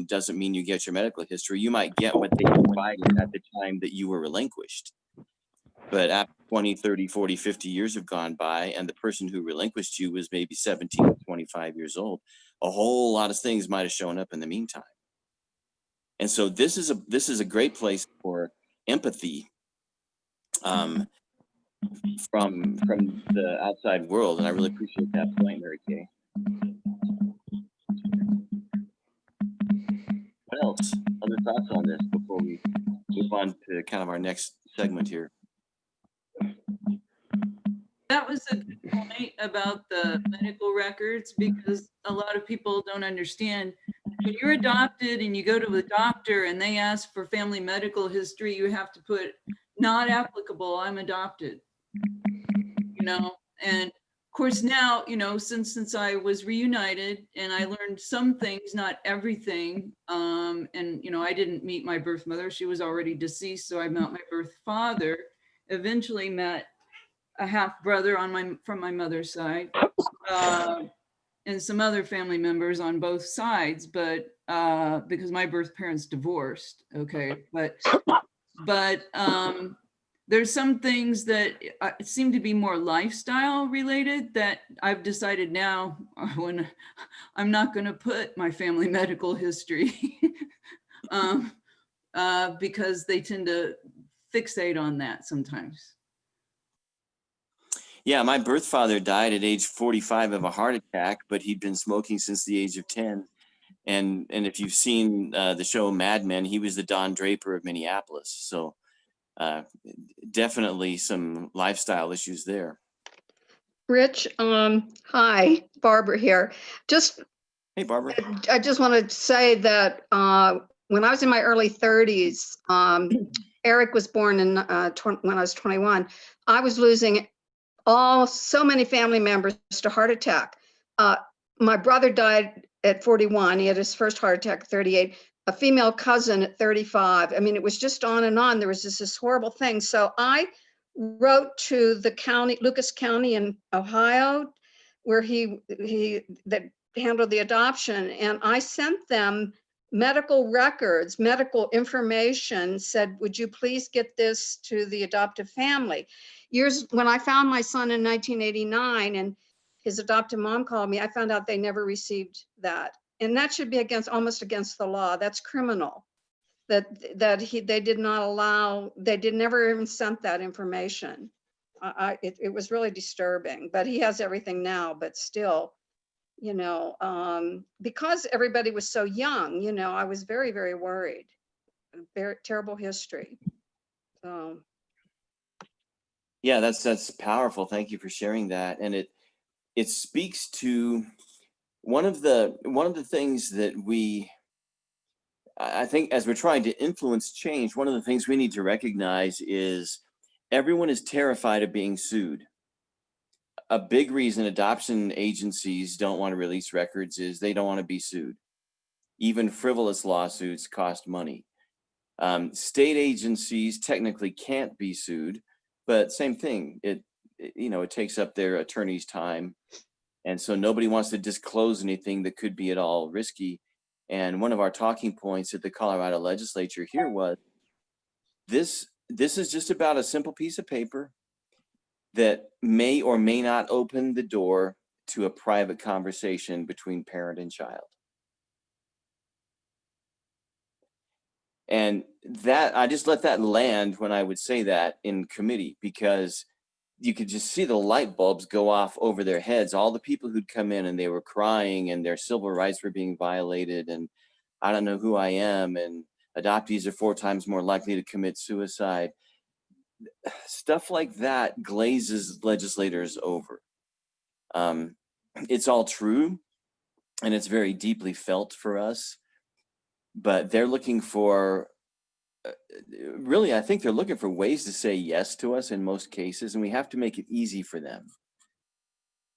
doesn't mean you get your medical history. You might get what they provided at the time that you were relinquished. But after 20, 30, 40, 50 years have gone by, and the person who relinquished you was maybe 17 or 25 years old, a whole lot of things might have shown up in the meantime. And so this is a great place for empathy from the outside world. And I really appreciate that point, Mary Kay. What else? Other thoughts on this before we move on to kind of our next segment here? That was a good point about the medical records, because a lot of people don't understand. When you're adopted and you go to the doctor and they ask for family medical history, you have to put not applicable, I'm adopted, you know. And of course now, you know, since I was reunited and I learned some things, not everything. And, you know, I didn't meet my birth mother. She was already deceased. So I met my birth father, eventually met a half brother from my mother's side, and some other family members on both sides, but because my birth parents divorced, okay, but there's some things that seem to be more lifestyle related that I've decided now when I'm not going to put my family medical history because they tend to fixate on that sometimes. Yeah, my birth father died at age 45 of a heart attack, but he'd been smoking since the age of 10. And if you've seen the show Mad Men, he was the Don Draper of Minneapolis. So definitely some lifestyle issues there. Rich, hi, Barbara here. Hey, Barbara. I just wanted to say that when I was in my early 30s, Eric was born when I was 21. I was losing so many family members to heart attack. My brother died at 41. He had his first heart attack at 38. A female cousin at 35. I mean, it was just on and on. There was this horrible thing. So I wrote to the county, Lucas County in Ohio, where that handled the adoption, and I sent them medical records, medical information, said, would you please get this to the adoptive family? When I found my son in 1989 and his adoptive mom called me, I found out they never received that. And that should be almost against the law. That's criminal. They did not allow, never even sent that information. It was really disturbing, but he has everything now, but still, you know, because everybody was so young, you know, I was very, very worried. Very terrible history. So. Yeah, that's powerful. Thank you for sharing that. And it speaks to one of the things that I think as we're trying to influence change, one of the things we need to recognize is everyone is terrified of being sued. A big reason adoption agencies don't want to release records is they don't want to be sued. Even frivolous lawsuits cost money. State agencies technically can't be sued, but same thing. It takes up their attorney's time. And so nobody wants to disclose anything that could be at all risky. And one of our talking points at the Colorado legislature here was, this is just about a simple piece of paper that may or may not open the door to a private conversation between parent and child. And that, I just let that land when I would say that in committee, because you could just see the light bulbs go off over their heads. All the people who'd come in and they were crying and their civil rights were being violated, and I don't know who I am, and adoptees are 4 times more likely to commit suicide. Stuff like that glazes legislators over. It's all true, and it's very deeply felt for us, but they're looking for, really, I think they're looking for ways to say yes to us in most cases, and we have to make it easy for them.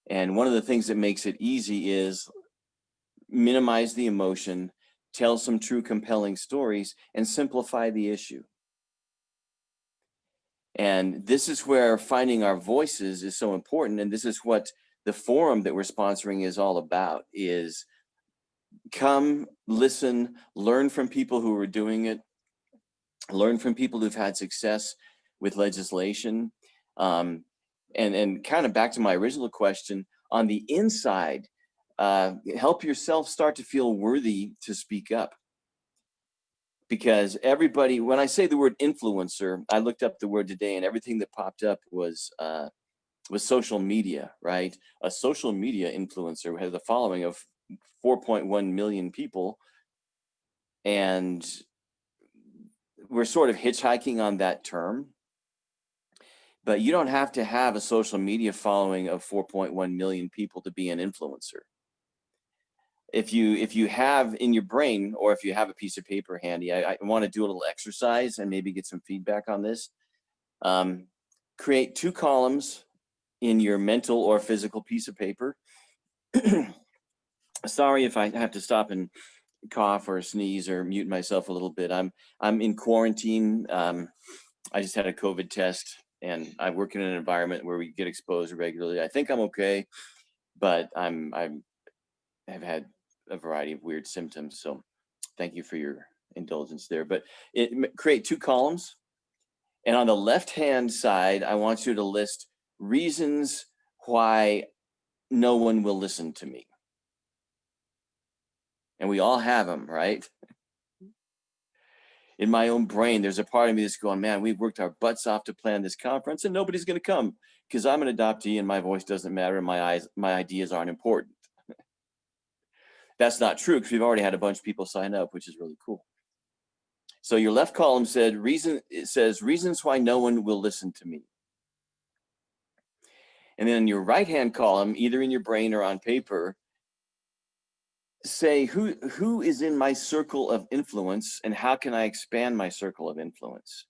And one of the things that makes it easy is minimize the emotion, tell some true compelling stories, and simplify the issue. And this is where finding our voices is so important. And this is what the forum that we're sponsoring is all about, is come, listen, learn from people who are doing it, learn from people who've had success with legislation. And kind of back to my original question, on the inside, help yourself start to feel worthy to speak up. Because everybody, when I say the word influencer, I looked up the word today and everything that popped up was social media, right? A social media influencer has a following of 4.1 million people. And we're sort of hitchhiking on that term. But you don't have to have a social media following of 4.1 million people to be an influencer. If you have in your brain, or if you have a piece of paper handy, I want to do a little exercise and maybe get some feedback on this. Create 2 columns in your mental or physical piece of paper. Sorry if I have to stop and cough or sneeze or mute myself a little bit. I'm in quarantine. I just had a COVID test, and I work in an environment where we get exposed regularly. I think I'm okay, but I've had a variety of weird symptoms. So thank you for your indulgence there. But create 2 columns. And on the left-hand side, I want you to list reasons why no one will listen to me. And we all have them, right? In my own brain, there's a part of me that's going, man, we've worked our butts off to plan this conference and nobody's going to come because I'm an adoptee and my voice doesn't matter and my ideas aren't important. That's not true because we've already had a bunch of people sign up, which is really cool. So your left column says reasons why no one will listen to me. And then in your right-hand column, either in your brain or on paper, say who is in my circle of influence and how can I expand my circle of influence?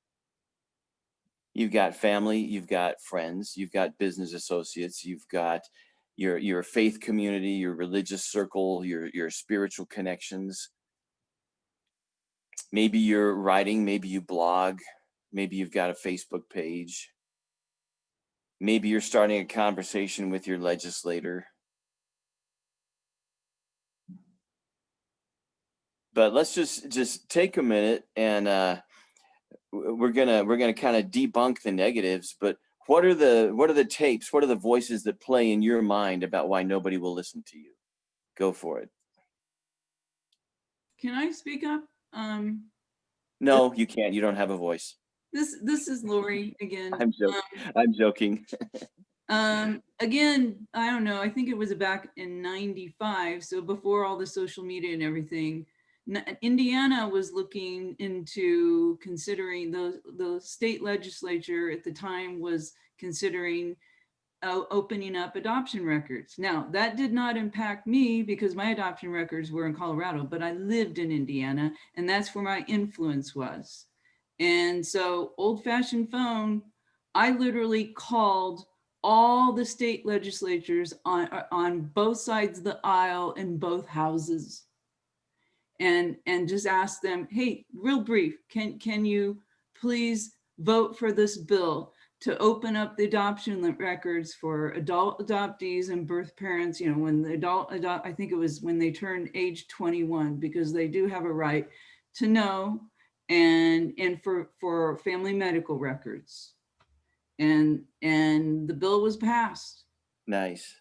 You've got family, you've got friends, you've got business associates, you've got your faith community, your religious circle, your spiritual connections. Maybe you're writing, maybe you blog, maybe you've got a Facebook page. Maybe you're starting a conversation with your legislator. But let's just take a minute and we're gonna kind of debunk the negatives. But what are the tapes? What are the voices that play in your mind about why nobody will listen to you? Go for it. Can I speak up? No, you can't. You don't have a voice. This is Lori again. I'm joking. Again, I don't know. I think it was back in '95, so before all the social media and everything. Indiana was looking into considering the state legislature at the time was considering opening up adoption records. Now, that did not impact me because my adoption records were in Colorado, but I lived in Indiana, and that's where my influence was. And so old-fashioned phone, I literally called all the state legislatures on both sides of the aisle in both houses and just asked them, hey, real brief, can you please vote for this bill to open up the adoption records for adult adoptees and birth parents, you know, when the I think it was when they turned age 21, because they do have a right to know, and for family medical records. And the bill was passed. Nice.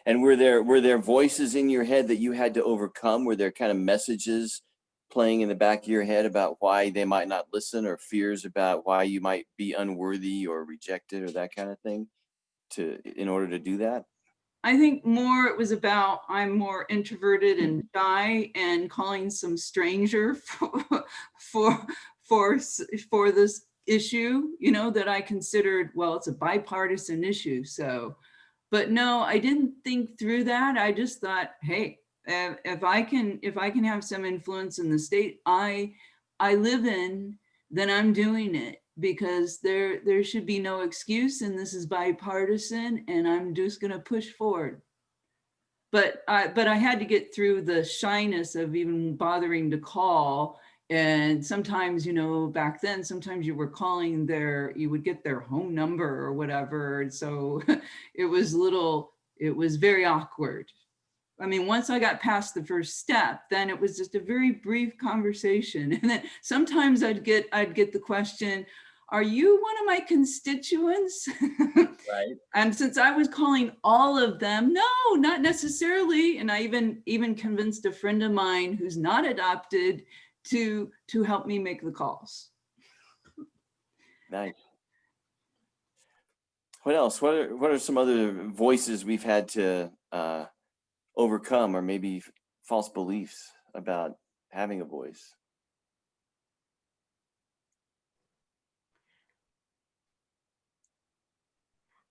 And were there voices in your head that you had to overcome? Were there kind of messages playing in the back of your head about why they might not listen, or fears about why you might be unworthy or rejected or that kind of thing in order to do that? I think more it was about I'm more introverted and shy, and calling some stranger for this issue, you know, that I considered, well, it's a bipartisan issue. So, but no, I didn't think through that. I just thought, hey, if I can have some influence in the state I live in, then I'm doing it, because there should be no excuse, and this is bipartisan, and I'm just going to push forward. But I had to get through the shyness of even bothering to call. And sometimes, you know, back then, sometimes you were calling you would get their home number or whatever. And so it was very awkward. I mean, once I got past the first step, then it was just a very brief conversation. And then sometimes I'd get the question, are you one of my constituents? Right. And since I was calling all of them, no, not necessarily. And I even convinced a friend of mine who's not adopted to help me make the calls. Nice. What else? What are some other voices we've had to overcome, or maybe false beliefs about having a voice?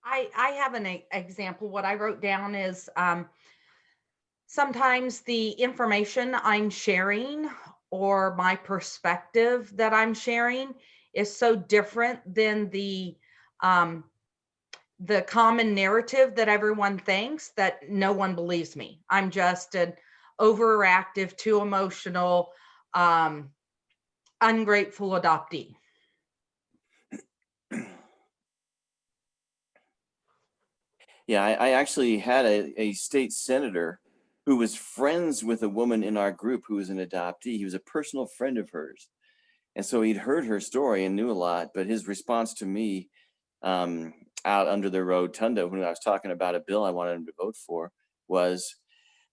I have an example. What I wrote down is sometimes the information I'm sharing or my perspective that I'm sharing is so different than the common narrative that everyone thinks, that no one believes me. I'm just an overactive, too emotional, ungrateful adoptee. Yeah, I actually had a state senator who was friends with a woman in our group who was an adoptee. He was a personal friend of hers. And so he'd heard her story and knew a lot, but his response to me out under the rotunda when I was talking about a bill I wanted him to vote for was,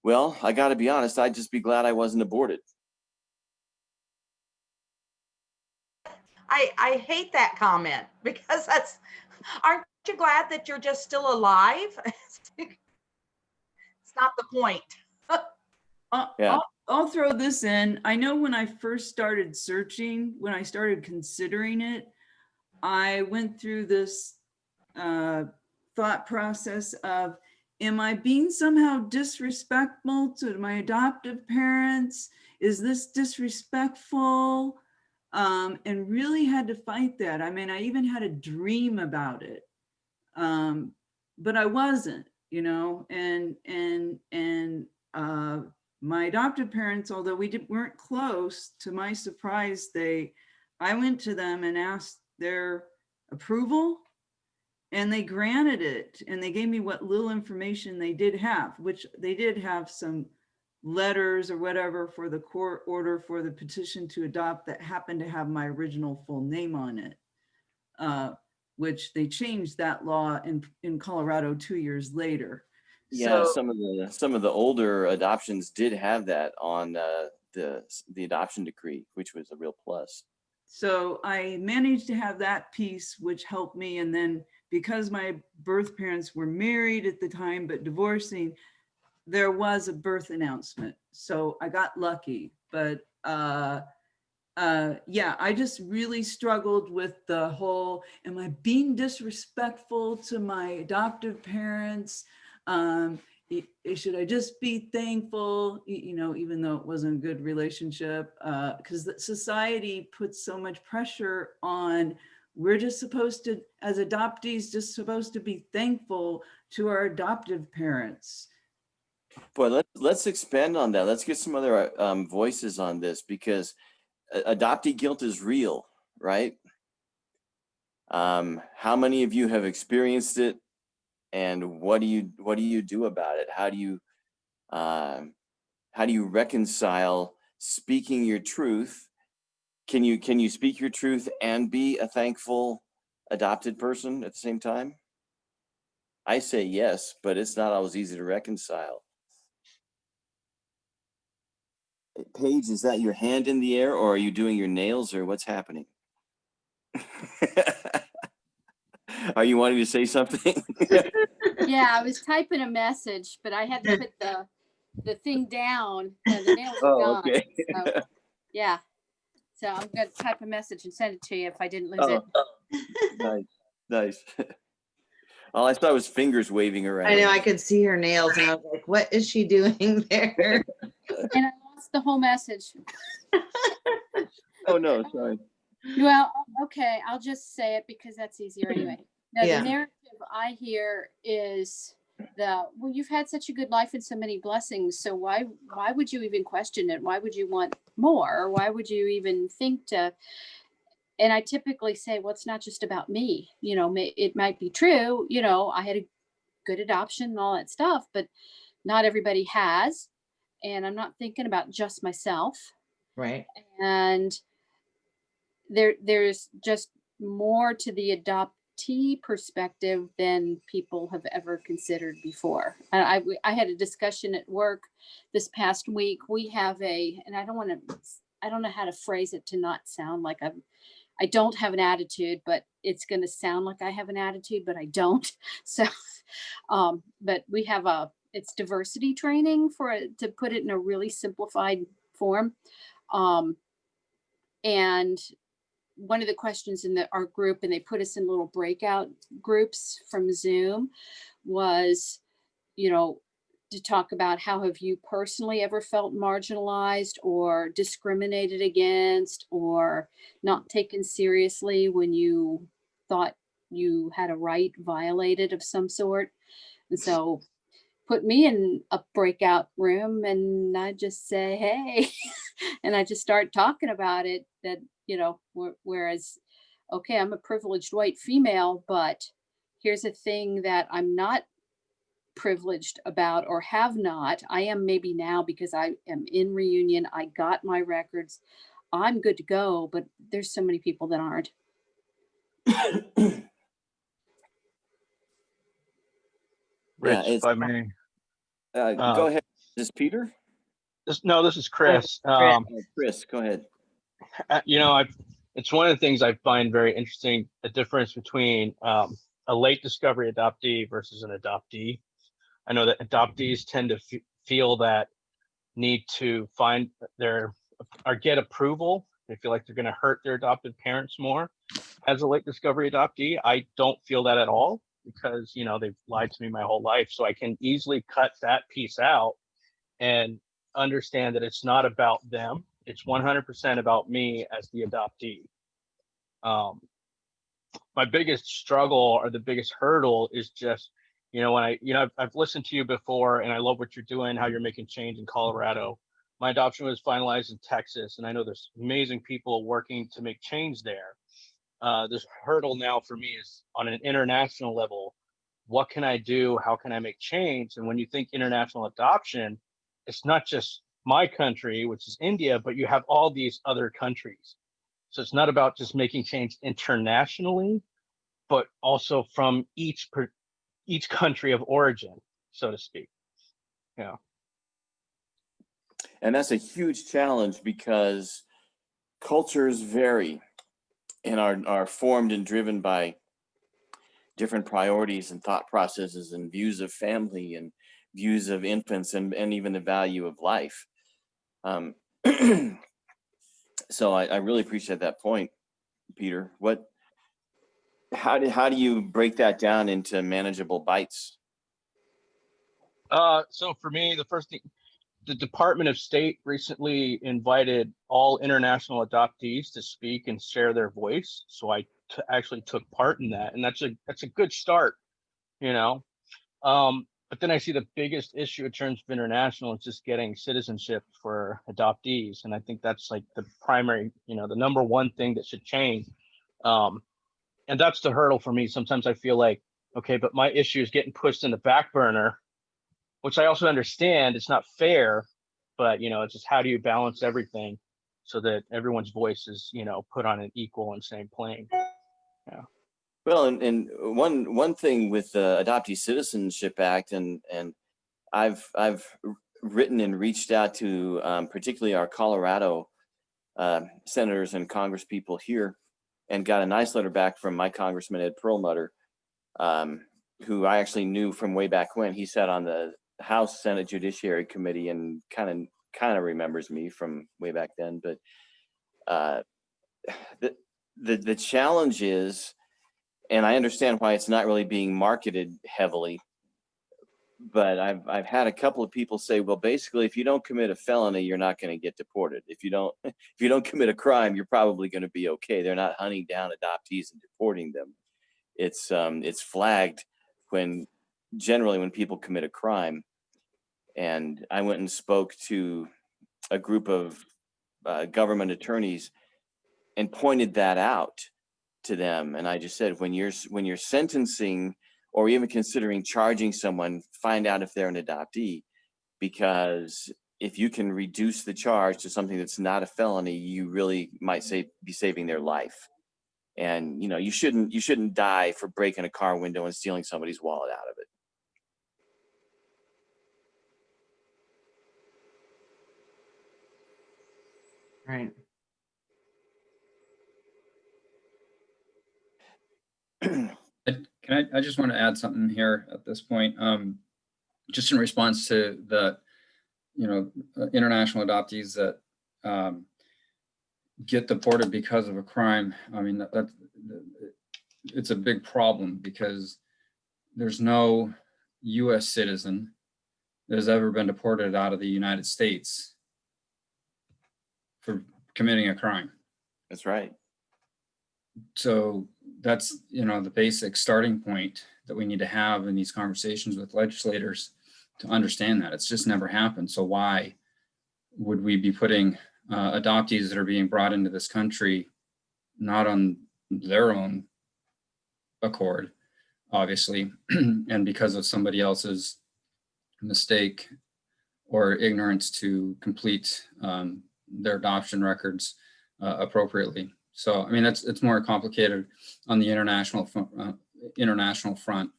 well, I got to be honest, I'd just be glad I wasn't aborted. I hate that comment, because aren't you glad that you're just still alive? It's not the point. Yeah. I'll throw this in. I know when I first started searching, when I started considering it, I went through this thought process of, am I being somehow disrespectful to my adoptive parents? Is this disrespectful? And really had to fight that. I mean, I even had a dream about it, but I wasn't, you know, and my adoptive parents, although we weren't close, to my surprise, I went to them and asked their approval, and they granted it. And they gave me what little information they did have, which they did have some letters or whatever for the court order for the petition to adopt that happened to have my original full name on it, which they changed that law in Colorado 2 years later. Yeah, So, some of the older adoptions did have that on the adoption decree, which was a real plus. so I managed to have that piece, which helped me. And then because my birth parents were married at the time but divorcing, there was a birth announcement. So I got lucky. But yeah, I just really struggled with the whole, am I being disrespectful to my adoptive parents? Should I just be thankful, you know, even though it wasn't a good relationship? Because society puts so much pressure on, we're just supposed to, as adoptees, just supposed to be thankful to our adoptive parents. Boy, let's expand on that. Let's get some other voices on this, because adoptee guilt is real, right? How many of you have experienced it, and what do you do about it? How do you reconcile speaking your truth? Can you speak your truth and be a thankful adopted person at the same time? I say yes, but it's not always easy to reconcile. Paige, is that your hand in the air, or are you doing your nails, or what's happening? Are you wanting to say something? Yeah, I was typing a message, but I had to put the thing down, and the nails are gone. Okay. So, yeah. So I'm going to type a message and send it to you if I didn't lose it. Nice. All I saw was fingers waving around. I know, I could see her nails, and I was like, what is she doing there? And I lost the whole message. Oh no, sorry. Well, okay, I'll just say it because that's easier anyway. Now, Yeah. the narrative I hear is well, you've had such a good life and so many blessings, so why would you even question it? Why would you want more? Or why would you even think to? And I typically say, well, it's not just about me. You know, it might be true. You know, I had a good adoption and all that stuff, but not everybody has, and I'm not thinking about just myself. Right. And there's just more to the adoptee perspective than people have ever considered before. I had a discussion at work this past week. We have and I don't know how to phrase it to not sound like I don't have an attitude, but it's going to sound like I have an attitude, but I don't. So, but we have it's diversity training to put it in a really simplified form. And one of the questions in our group, and they put us in little breakout groups from Zoom, was, to talk about how have you personally ever felt marginalized or discriminated against or not taken seriously when you thought you had a right violated of some sort. And so put me in a breakout room and I just say, hey, and I just start talking about it that, whereas, okay, I'm a privileged white female, but here's a thing that I'm not privileged about or have not. I am maybe now because I am in reunion. I got my records. I'm good to go, but there's so many people that aren't. Rich, Yeah, if I may. go ahead. Is this Peter? This is Chris. Chris, go ahead. It's one of the things I find very interesting, the difference between a late discovery adoptee versus an adoptee. I know that adoptees tend to feel that need to find or get approval. They feel like they're going to hurt their adopted parents more. As a late discovery adoptee, I don't feel that at all because, they've lied to me my whole life. So I can easily cut that piece out and understand that it's not about them. It's 100% about me as the adoptee. My biggest struggle or the biggest hurdle is just, when I've listened to you before and I love what you're doing, how you're making change in Colorado. My adoption was finalized in Texas, and I know there's amazing people working to make change there. This hurdle now for me is on an international level. What can I do? How can I make change? And when you think international adoption, it's not just my country, which is India, but you have all these other countries. So it's not about just making change internationally, but also from each country of origin, so to speak. Yeah. And that's a huge challenge because cultures vary and are formed and driven by different priorities and thought processes and views of family and views of infants and even the value of life. So I really appreciate that point, Peter. How do you break that down into manageable bites? So for me, the first thing, the Department of State recently invited all international adoptees to speak and share their voice. So I actually took part in that, and that's a good start, But then I see the biggest issue in terms of international is just getting citizenship for adoptees, and I think that's like the primary, the number one thing that should change. And that's the hurdle for me. Sometimes I feel like, okay, but my issue is getting pushed in the back burner, which I also understand it's not fair, but it's just how do you balance everything so that everyone's voice is, put on an equal and same plane. Yeah. Well, and one thing with the Adoptee Citizenship Act, and I've written and reached out to particularly our Colorado senators and congresspeople here, and got a nice letter back from my Congressman Ed Perlmutter, who I actually knew from way back when. He sat on the House Senate Judiciary Committee and kind of remembers me from way back then. But the challenge is, and I understand why it's not really being marketed heavily, but I've had a couple of people say, well, basically, if you don't commit a felony, you're not going to get deported. If you don't commit a crime, you're probably going to be okay. They're not hunting down adoptees and deporting them. It's flagged generally when people commit a crime. And I went and spoke to a group of government attorneys and pointed that out to them. And I just said, when you're sentencing or even considering charging someone, find out if they're an adoptee. because if you can reduce the charge to something that's not a felony, you really might be saving their life. And you shouldn't die for breaking a car window and stealing somebody's wallet out of it. Right. I just want to add something here at this point, just in response to the, international adoptees that get deported because of a crime. I mean, it's a big problem because there's no U.S. citizen that has ever been deported out of the United States for committing a crime. That's right. So that's, the basic starting point that we need to have in these conversations with legislators to understand that it's just never happened. So why would we be putting adoptees that are being brought into this country not on their own accord, obviously, and because of somebody else's mistake or ignorance to complete their adoption records appropriately. So, I mean, it's more complicated on the international front.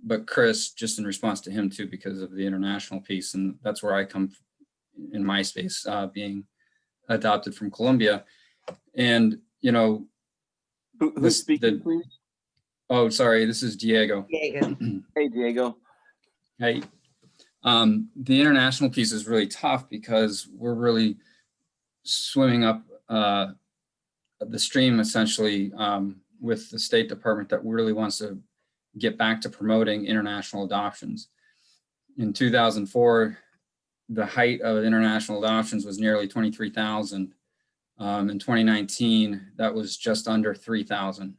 But Chris, just in response to him too, because of the international piece, and that's where I come in my space, being adopted from Colombia. And, Who's speaking, please? Oh, sorry, this is Diego. Diego. Hey, Diego. Hey. The international piece is really tough because we're really swimming up the stream, essentially, with the State Department that really wants to get back to promoting international adoptions. In 2004, the height of international adoptions was nearly 23,000. In 2019, that was just under 3,000.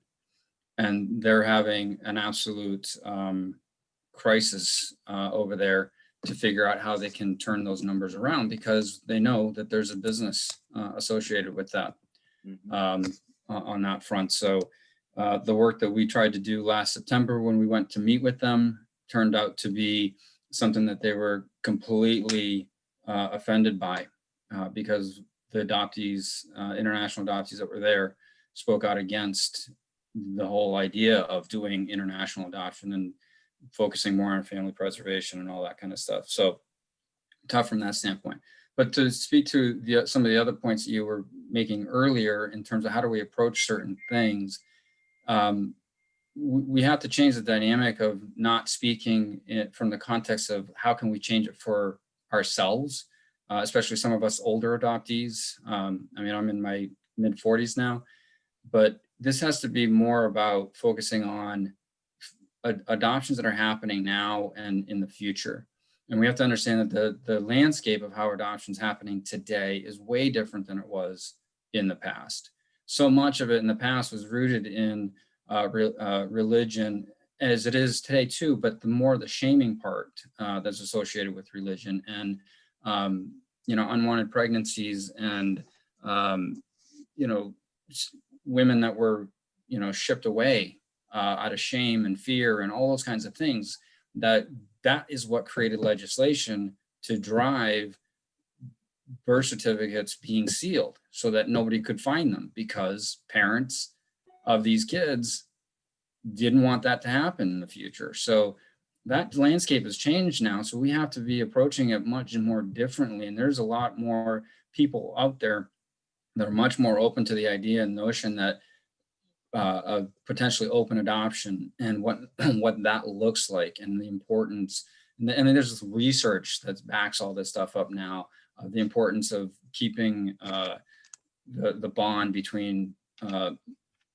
And they're having an absolute crisis over there to figure out how they can turn those numbers around, because they know that there's a business associated with that on that front. So the work that we tried to do last September when we went to meet with them turned out to be something that they were completely offended by, because the adoptees, international adoptees that were there, spoke out against the whole idea of doing international adoption and focusing more on family preservation and all that kind of stuff. So tough from that standpoint. But to speak to some of the other points that you were making earlier in terms of how do we approach certain things, we have to change the dynamic of not speaking from the context of how can we change it for ourselves, especially some of us older adoptees. I mean, I'm in my mid 40s now, but this has to be more about focusing on adoptions that are happening now and in the future. And we have to understand that the landscape of how adoption is happening today is way different than it was in the past. So much of it in the past was rooted in religion, as it is today too, but the more the shaming part that's associated with religion and, unwanted pregnancies and, women that were, shipped away out of shame and fear and all those kinds of things, that is what created legislation to drive birth certificates being sealed so that nobody could find them, because parents of these kids didn't want that to happen in the future. So that landscape has changed now. So we have to be approaching it much more differently. And there's a lot more people out there that are much more open to the idea and notion that of potentially open adoption and what that looks like and the importance. And there's this research that backs all this stuff up now, the importance of keeping the bond between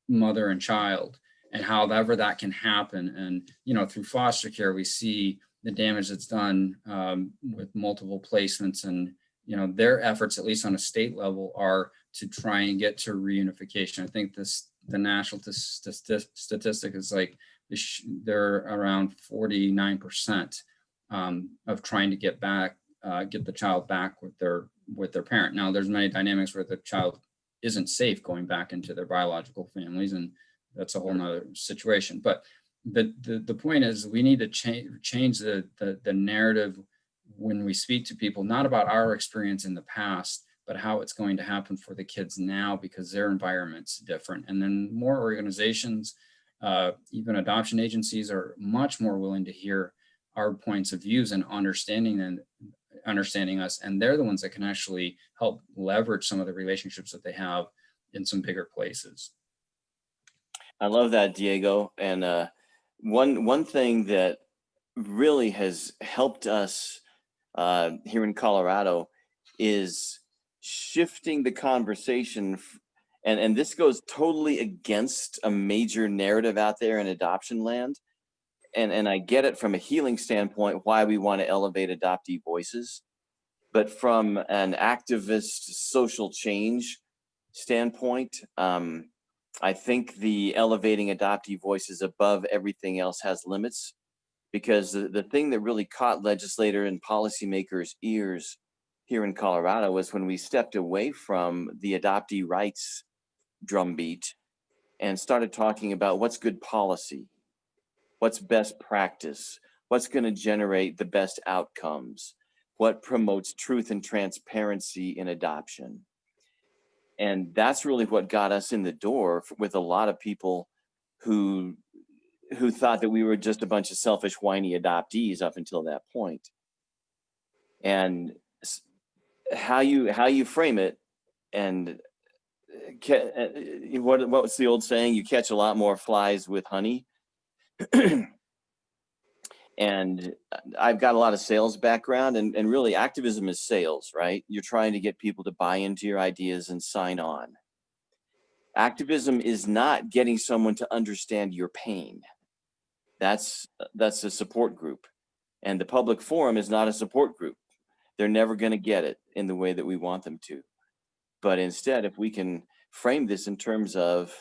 mother and child, and however that can happen. And, through foster care, we see the damage that's done with multiple placements, and, their efforts, at least on a state level, are to try and get to reunification. I think the national statistic is like they're around 49% of trying to get the child back with their parent. Now, there's many dynamics where the child isn't safe going back into their biological families, and that's a whole nother situation. But the point is, we need to change the narrative when we speak to people, not about our experience in the past, but how it's going to happen for the kids now, because their environment's different. And then more organizations, even adoption agencies, are much more willing to hear our points of views and understanding us. And they're the ones that can actually help leverage some of the relationships that they have in some bigger places. I love that, Diego. And one thing that really has helped us here in Colorado is shifting the conversation. And this goes totally against a major narrative out there in adoption land. And I get it from a healing standpoint, why we want to elevate adoptee voices. But from an activist social change standpoint, I think the elevating adoptee voices above everything else has limits, because the thing that really caught legislator and policymakers' ears here in Colorado was when we stepped away from the adoptee rights drumbeat and started talking about what's good policy, what's best practice, what's going to generate the best outcomes, what promotes truth and transparency in adoption. And that's really what got us in the door with a lot of people who thought that we were just a bunch of selfish, whiny adoptees up until that point. And how you frame it, and what's the old saying? You catch a lot more flies with honey. And I've got a lot of sales background, and really activism is sales, right? You're trying to get people to buy into your ideas and sign on. Activism is not getting someone to understand your pain. That's a support group. And the public forum is not a support group. They're never going to get it in the way that we want them to. But instead, if we can frame this in terms of,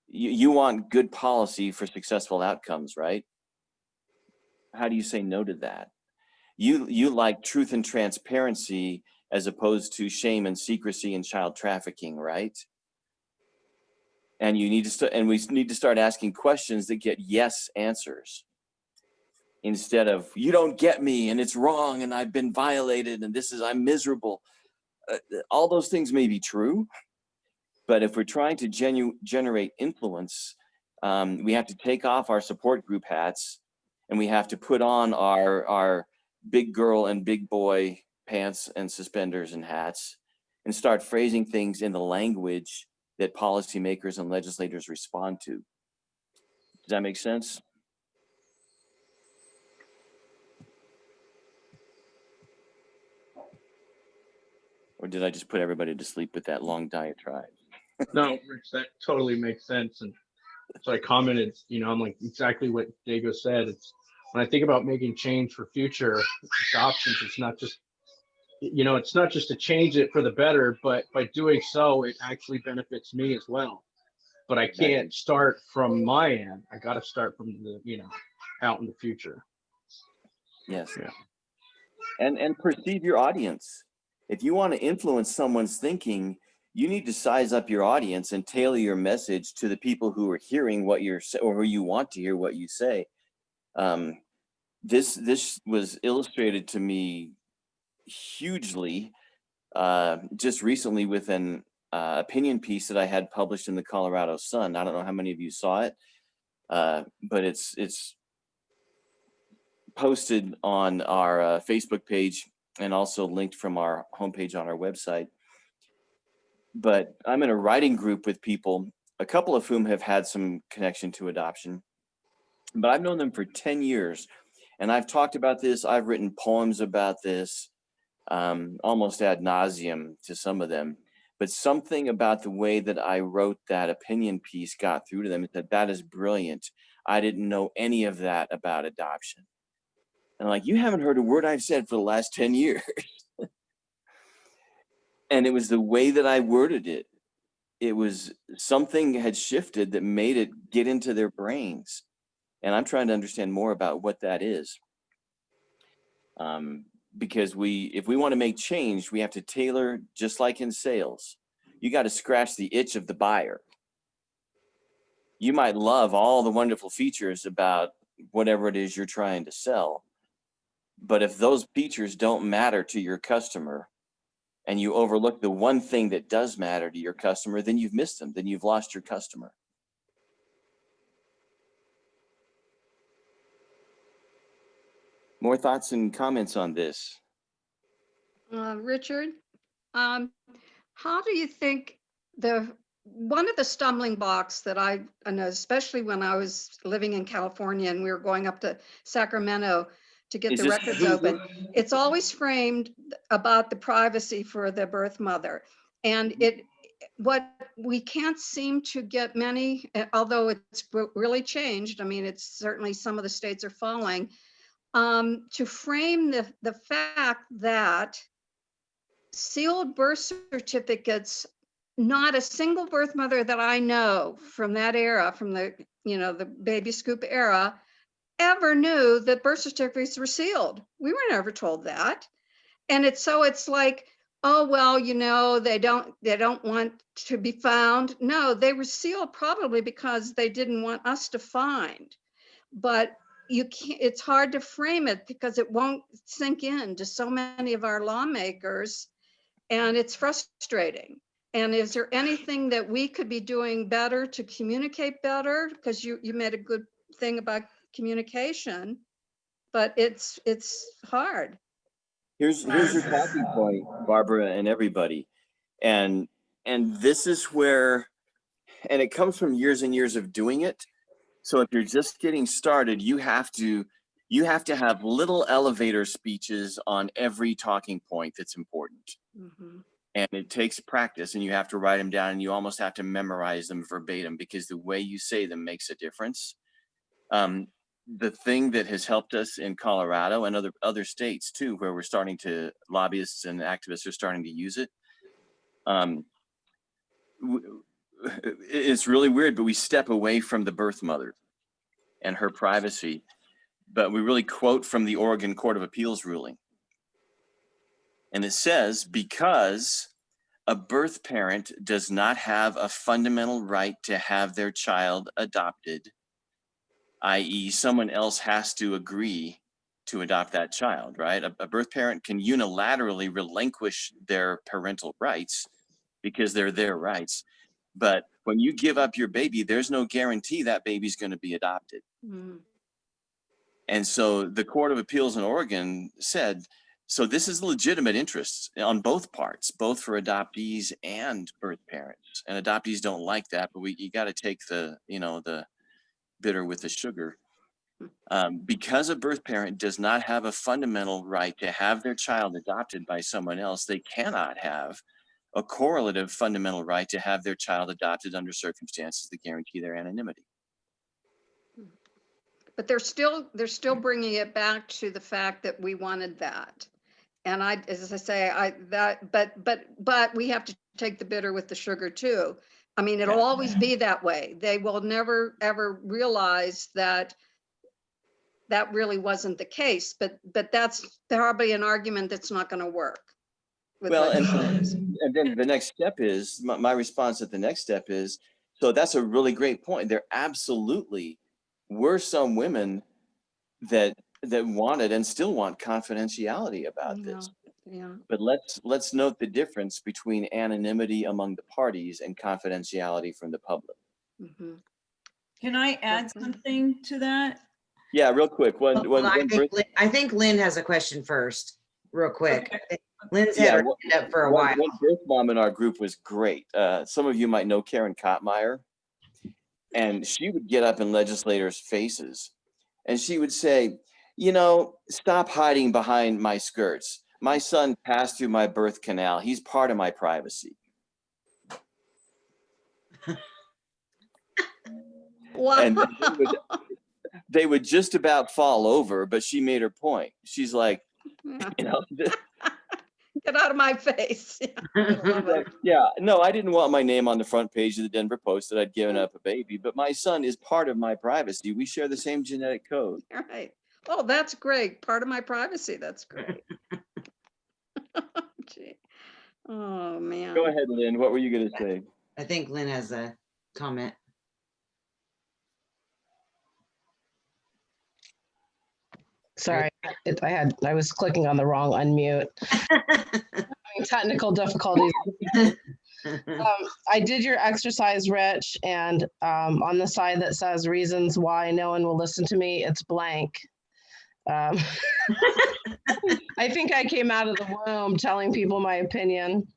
you want good policy for successful outcomes, right? How do you say no to that? You like truth and transparency as opposed to shame and secrecy and child trafficking, right? And we need to start asking questions that get yes answers, instead of you don't get me and it's wrong and I've been violated and I'm miserable. All those things may be true, but if we're trying to generate influence, we have to take off our support group hats, and we have to put on our big girl and big boy pants and suspenders and hats, and start phrasing things in the language that policymakers and legislators respond to. Does that make sense? Or did I just put everybody to sleep with that long diatribe? No, Rich, that totally makes sense. And so I commented, I'm like exactly what Diego said. It's when I think about making change for future adoptions, it's not just, it's not just to change it for the better, but by doing so, it actually benefits me as well. But I can't start from my end. I got to start from the, out in the future. Yes. Yeah. And perceive your audience. If you want to influence someone's thinking, you need to size up your audience and tailor your message to the people who are hearing what you're saying, or who you want to hear what you say. This was illustrated to me hugely just recently with an opinion piece that I had published in the Colorado Sun. I don't know how many of you saw it, but it's posted on our Facebook page and also linked from our homepage on our website. But I'm in a writing group with people, a couple of whom have had some connection to adoption, but I've known them for 10 years. And I've talked about this. I've written poems about this, almost ad nauseum to some of them. But something about the way that I wrote that opinion piece got through to them. That is brilliant. I didn't know any of that about adoption. And I'm like, you haven't heard a word I've said for the last 10 years. And it was the way that I worded it. It was something had shifted that made it get into their brains. And I'm trying to understand more about what that is. Because if we want to make change, we have to tailor, just like in sales. You got to scratch the itch of the buyer. You might love all the wonderful features about whatever it is you're trying to sell, But if those features don't matter to your customer and you overlook the one thing that does matter to your customer, then you've missed them, then you've lost your customer. More thoughts and comments on this? Richard, how do you think one of the stumbling blocks that I know, especially when I was living in California and we were going up to Sacramento to get the records open, it's always framed about the privacy for the birth mother. And what we can't seem to get many, although it's really changed. I mean, it's certainly some of the states are following, to frame the fact that sealed birth certificates, not a single birth mother that I know from that era, from the baby scoop era, ever knew that birth certificates were sealed. We were never told that. And it's like, oh, well, they don't want to be found. No, they were sealed probably because they didn't want us to find. But you can't, it's hard to frame it because it won't sink in to so many of our lawmakers, and it's frustrating. And is there anything that we could be doing better to communicate better? Because you made a good thing about communication, but it's hard. Here's your talking point, Barbara and everybody. And this is where, and it comes from years and years of doing it. So if you're just getting started, you have to have little elevator speeches on every talking point that's important. Mm-hmm. And it takes practice, and you have to write them down, and you almost have to memorize them verbatim because the way you say them makes a difference. The thing that has helped us in Colorado and other states too, where we're starting to, lobbyists and activists are starting to use it. It's really weird, but we step away from the birth mother and her privacy, but we really quote from the Oregon Court of Appeals ruling. And it says, because a birth parent does not have a fundamental right to have their child adopted, i.e. someone else has to agree to adopt that child, right? A birth parent can unilaterally relinquish their parental rights because they're their rights. But when you give up your baby, there's no guarantee that baby's going to be adopted. Mm-hmm. And so the Court of Appeals in Oregon said, so this is legitimate interest on both parts, both for adoptees and birth parents. And adoptees don't like that, but you got to take the bitter with the sugar. Because a birth parent does not have a fundamental right to have their child adopted by someone else, they cannot have a correlative fundamental right to have their child adopted under circumstances that guarantee their anonymity. But they're still bringing it back to the fact that we wanted that. And as I say, but we have to take the bitter with the sugar too. I mean, it'll always be that way. They will never, ever realize that really wasn't the case, but that's probably an argument that's not going to work. Well, and then the next step is, my response at the next step is, so that's a really great point. There absolutely were some women that wanted and still want confidentiality about this. Yeah. But let's note the difference between anonymity among the parties and confidentiality from the public. Mm-hmm. Can I add something to that? Yeah, real quick. I think Lynn has a question first, real quick. Okay. Lynn's had her hand up for a while. One birth mom in our group was great. Some of you might know Karen Kottmeyer, and she would get up in legislators' faces and she would say, stop hiding behind my skirts. My son passed through my birth canal. He's part of my privacy. Wow. And they would just about fall over, but she made her point. She's like, get out of my face. Yeah, no, I didn't want my name on the front page of the Denver Post that I'd given up a baby, but my son is part of my privacy. We share the same genetic code. All right. Oh, that's great. Part of my privacy. That's great. Gee. Oh, man. Go ahead, Lynn. What were you going to say? I think Lynn has a comment. Sorry, I was clicking on the wrong unmute. Having technical difficulties. I did your exercise, Rich, and on the side that says reasons why no one will listen to me, it's blank. I think I came out of the womb telling people my opinion.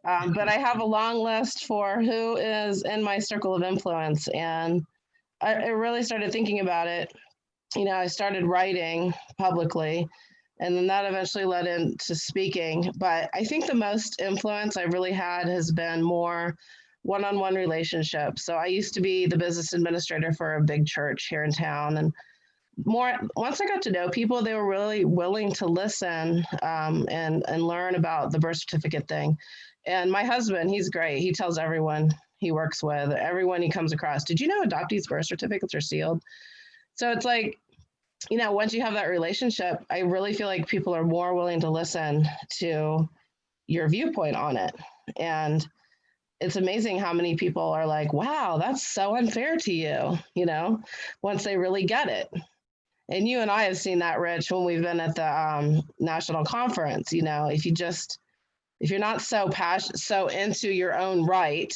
But I have a long list for who is in my circle of influence. And I really started thinking about it. You know, I started writing publicly, and then that eventually led into speaking. But I think the most influence I've really had has been more one-on-one relationships. So I used to be the business administrator for a big church here in town. And once I got to know people, they were really willing to listen and learn about the birth certificate thing. And my husband, he's great. He tells everyone he works with, everyone he comes across, did you know adoptees' birth certificates are sealed? So it's like, you know, once you have that relationship, I really feel like people are more willing to listen to your viewpoint on it. And it's amazing how many people are like, wow, that's so unfair to you, you know, once they really get it. And you and I have seen that, Rich, when we've been at the national conference. You know, if you're not so passionate, so into your own right,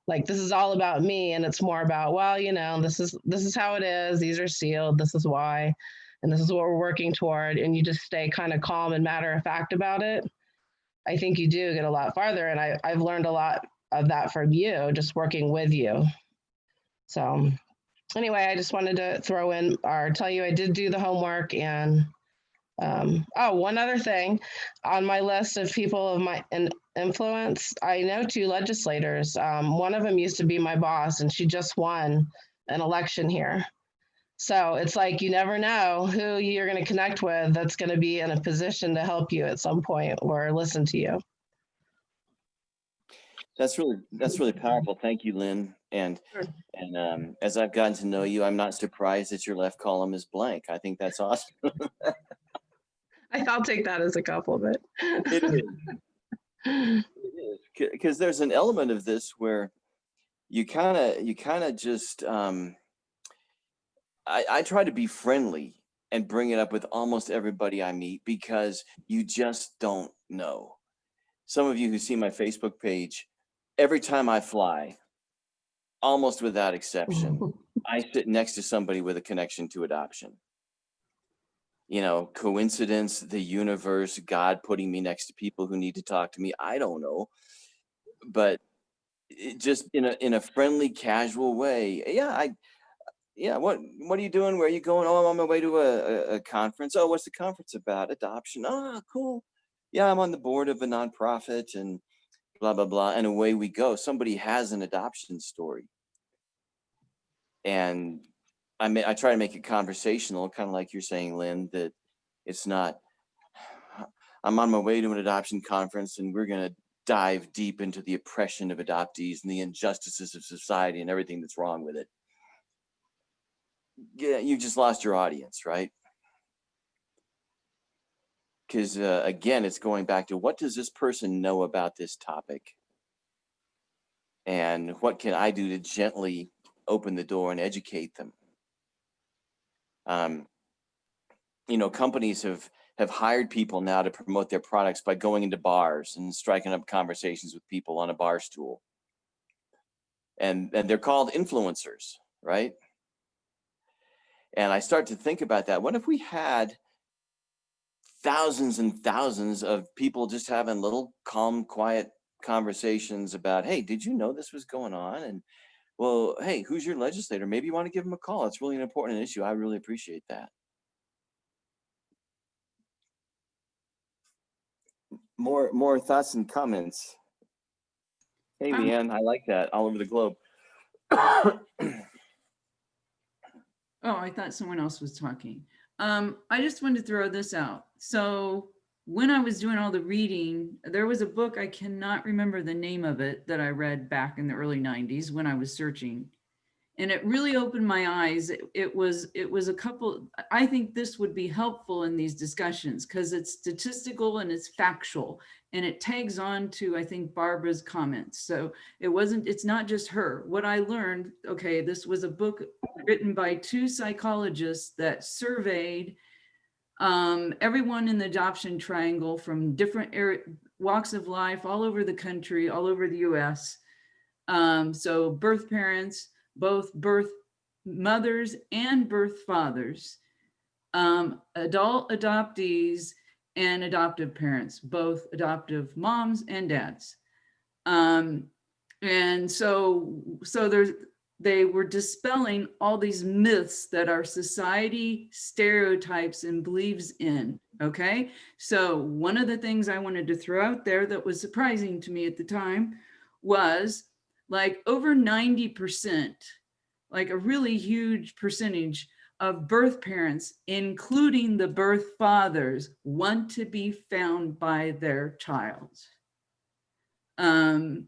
like this is all about me, and it's more about, well, you know, this is how it is. These are sealed. This is why, and this is what we're working toward. And you just stay kind of calm and matter of fact about it. I think you do get a lot farther, and I've learned a lot of that from you, just working with you. So anyway, I just wanted to throw in or tell you I did do the homework. And one other thing on my list of people of my influence, I know 2 legislators. One of them used to be my boss, and she just won an election here. So it's like you never know who you're going to connect with that's going to be in a position to help you at some point or listen to you. That's really powerful. Thank you, Lynn. And as I've gotten to know you, I'm not surprised that your left column is blank. I think that's awesome. I'll take that as a compliment. It is. It is. Because there's an element of this where you kind of just I try to be friendly and bring it up with almost everybody I meet, because you just don't know. Some of you who see my Facebook page, every time I fly, almost without exception, I sit next to somebody with a connection to adoption. You know, coincidence, the universe, God putting me next to people who need to talk to me. I don't know, but it just in a friendly, casual way. What are you doing? Where are you going? Oh, I'm on my way to a conference. Oh, what's the conference about? Adoption. Oh, cool. Yeah, I'm on the board of a nonprofit and blah, blah, blah. And away we go. Somebody has an adoption story. And I try to make it conversational, kind of like you're saying, Lynn, that it's not, I'm on my way to an adoption conference and we're going to dive deep into the oppression of adoptees and the injustices of society and everything that's wrong with it. Yeah, you just lost your audience, right? Because again, it's going back to, what does this person know about this topic? And what can I do to gently open the door and educate them? You know, companies have hired people now to promote their products by going into bars and striking up conversations with people on a bar stool. And they're called influencers, right? And I start to think about that. What if we had thousands and thousands of people just having little calm, quiet conversations about, hey, did you know this was going on? And well, hey, who's your legislator? Maybe you want to give them a call. It's really an important issue. I really appreciate that. More thoughts and comments. Hey, Leanne, I like that. All over the globe. Oh, I thought someone else was talking. I just wanted to throw this out. So when I was doing all the reading, there was a book, I cannot remember the name of it, that I read back in the early 90s when I was searching. And it really opened my eyes. It was a couple, I think this would be helpful in these discussions because it's statistical and it's factual, and it tags on to, I think, Barbara's comments. So it's not just her. What I learned, okay, this was a book written by 2 psychologists that surveyed everyone in the adoption triangle from different walks of life all over the country, all over the US. So birth parents, both birth mothers and birth fathers, adult adoptees and adoptive parents, both adoptive moms and dads. And so they were dispelling all these myths that our society stereotypes and believes in. Okay. So one of the things I wanted to throw out there that was surprising to me at the time was like over 90%, like a really huge percentage of birth parents, including the birth fathers, want to be found by their child. And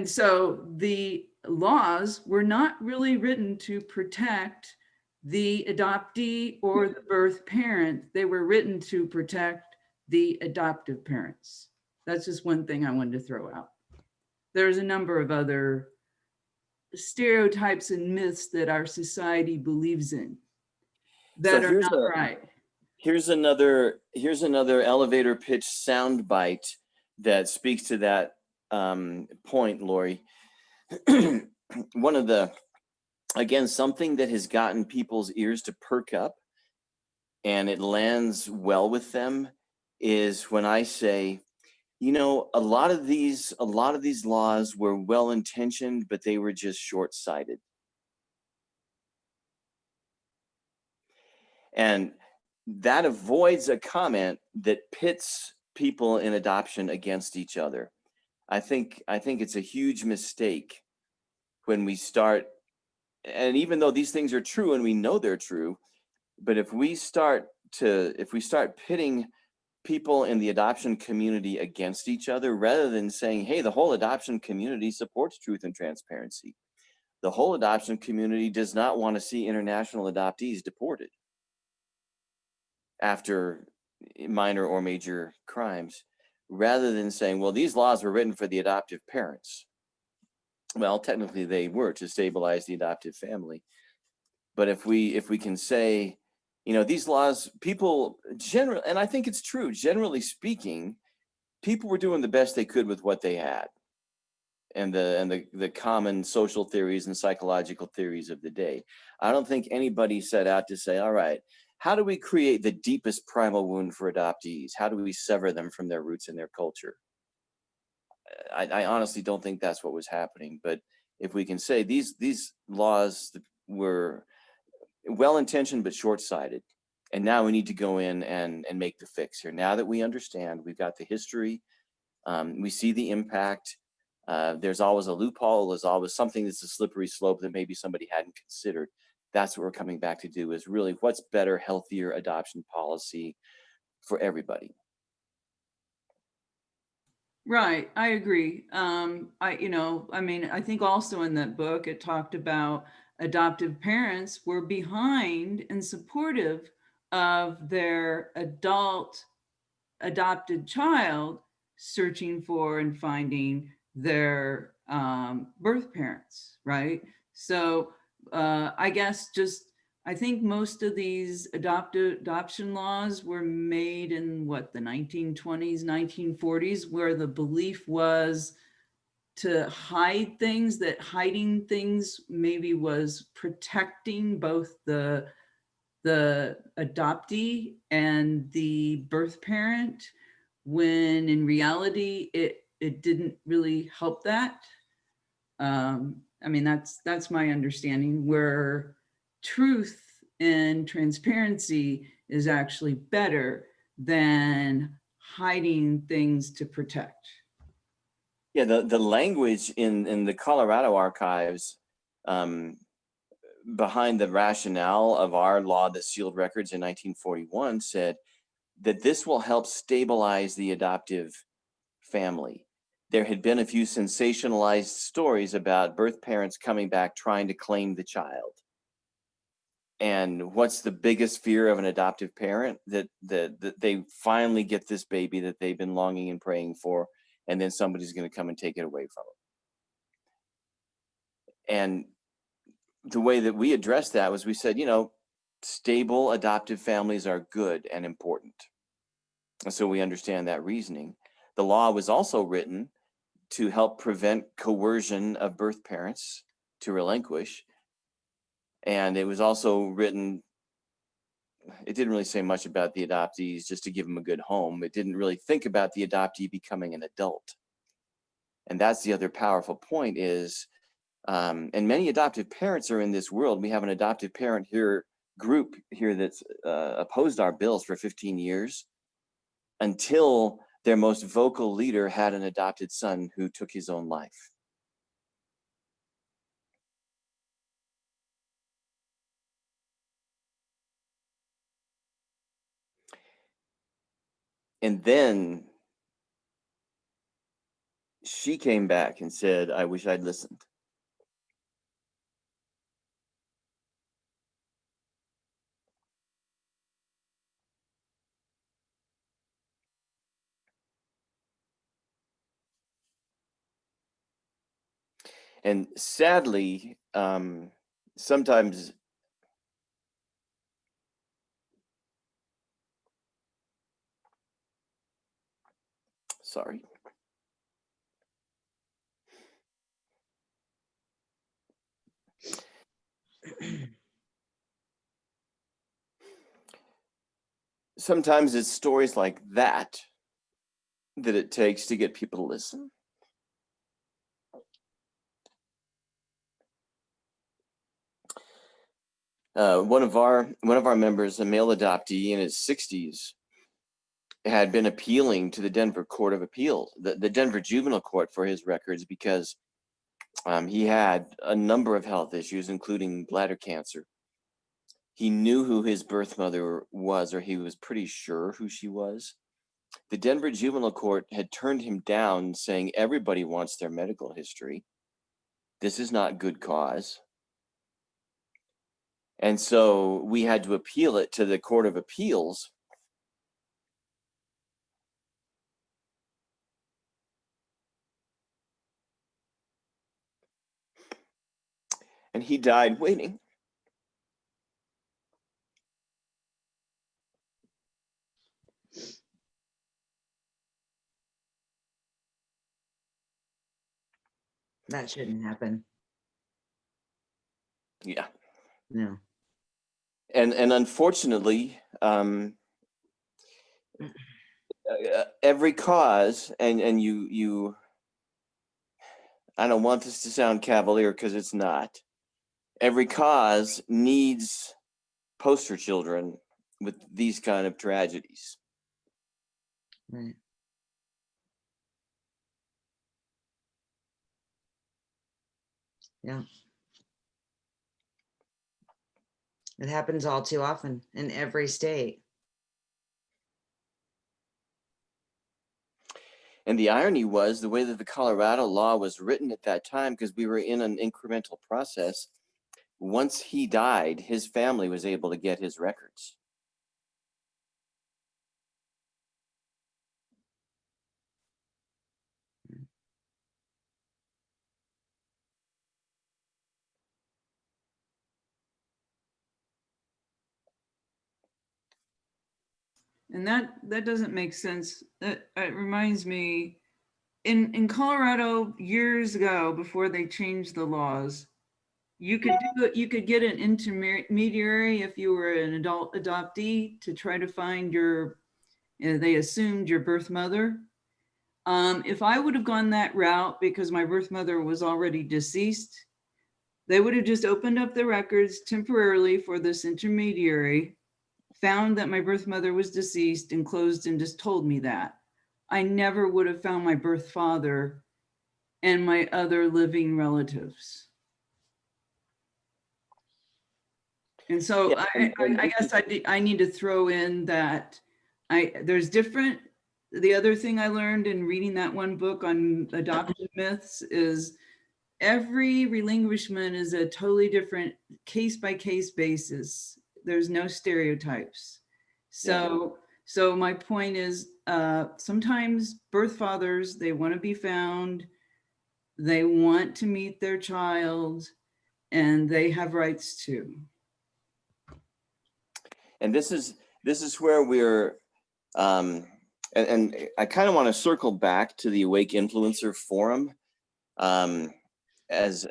so the laws were not really written to protect the adoptee or the birth parent. They were written to protect the adoptive parents. That's just one thing I wanted to throw out. There's a number of other stereotypes and myths that our society believes in that are not right. Here's another elevator pitch soundbite that speaks to that point, Lori. One of the, again, something that has gotten people's ears to perk up and it lands well with them is when I say, you know, a lot of these laws were well-intentioned, but they were just short-sighted. And that avoids a comment that pits people in adoption against each other. I think it's a huge mistake when we start, and even though these things are true and we know they're true, but if we start pitting people in the adoption community against each other, rather than saying, hey, the whole adoption community supports truth and transparency. The whole adoption community does not want to see international adoptees deported after minor or major crimes, rather than saying, well, these laws were written for the adoptive parents. Well, technically they were to stabilize the adoptive family. But if we can say, you know, these laws, people generally, and I think it's true, generally speaking, people were doing the best they could with what they had. And the common social theories and psychological theories of the day. I don't think anybody set out to say, all right, how do we create the deepest primal wound for adoptees? How do we sever them from their roots and their culture? I honestly don't think that's what was happening. But if we can say these laws were well-intentioned but short-sighted, and now we need to go in and make the fix here. Now that we understand, we've got the history, we see the impact. There's always a loophole. There's always something that's a slippery slope that maybe somebody hadn't considered. That's what we're coming back to do, is really what's better, healthier adoption policy for everybody. Right, I agree. I think also in that book, it talked about adoptive parents were behind and supportive of their adopted child searching for and finding their birth parents, right? So I guess I think most of these adoption laws were made in the 1920s, 1940s, where the belief was to hide things, that hiding things maybe was protecting both the adoptee and the birth parent, when in reality it didn't really help that. I mean, that's my understanding, where truth and transparency is actually better than hiding things to protect. Yeah, the language in the Colorado archives behind the rationale of our law that sealed records in 1941 said that this will help stabilize the adoptive family. There had been a few sensationalized stories about birth parents coming back trying to claim the child. And what's the biggest fear of an adoptive parent? That they finally get this baby that they've been longing and praying for, and then somebody's going to come and take it away from them. And the way that we addressed that was, we said, you know, stable adoptive families are good and important. And so we understand that reasoning. The law was also written to help prevent coercion of birth parents to relinquish. And it was also written, it didn't really say much about the adoptees, just to give them a good home. It didn't really think about the adoptee becoming an adult. And that's the other powerful point is, and many adoptive parents are in this world. We have an adoptive parent group here that's opposed our bills for 15 years until their most vocal leader had an adopted son who took his own life. And then she came back and said, I wish I'd listened. And sadly, sometimes sorry. Sometimes it's stories like that that it takes to get people to listen. One of our members, a male adoptee in his 60s, had been appealing to the Denver Court of Appeals, the Denver Juvenile Court, for his records because he had a number of health issues, including bladder cancer. He knew who his birth mother was, or he was pretty sure who she was. The Denver Juvenile Court had turned him down, saying everybody wants their medical history. This is not good cause. And so we had to appeal it to the Court of Appeals. And he died waiting. That shouldn't happen. Yeah. No. And unfortunately, every cause, and you, I don't want this to sound cavalier because it's not. Every cause needs poster children with these kind of tragedies. Right. Yeah. It happens all too often in every state. And the irony was the way that the Colorado law was written at that time, because we were in an incremental process. Once he died, his family was able to get his records. And that doesn't make sense. That it reminds me, in Colorado years ago, before they changed the laws, you could get an intermediary if you were an adult adoptee to try to find your, they assumed your birth mother. If I would have gone that route because my birth mother was already deceased, they would have just opened up the records temporarily for this intermediary, found that my birth mother was deceased and closed and just told me that. I never would have found my birth father and my other living relatives. And so Yeah, I guess I need to throw in that there's different, the other thing I learned in reading that one book on adoptive myths is every relinquishment is a totally different case by case basis. There's no stereotypes. So my point is sometimes birth fathers, they want to be found, they want to meet their child, and they have rights too. And this is where we're, and I kind of want to circle back to the Awake Influencer Forum, as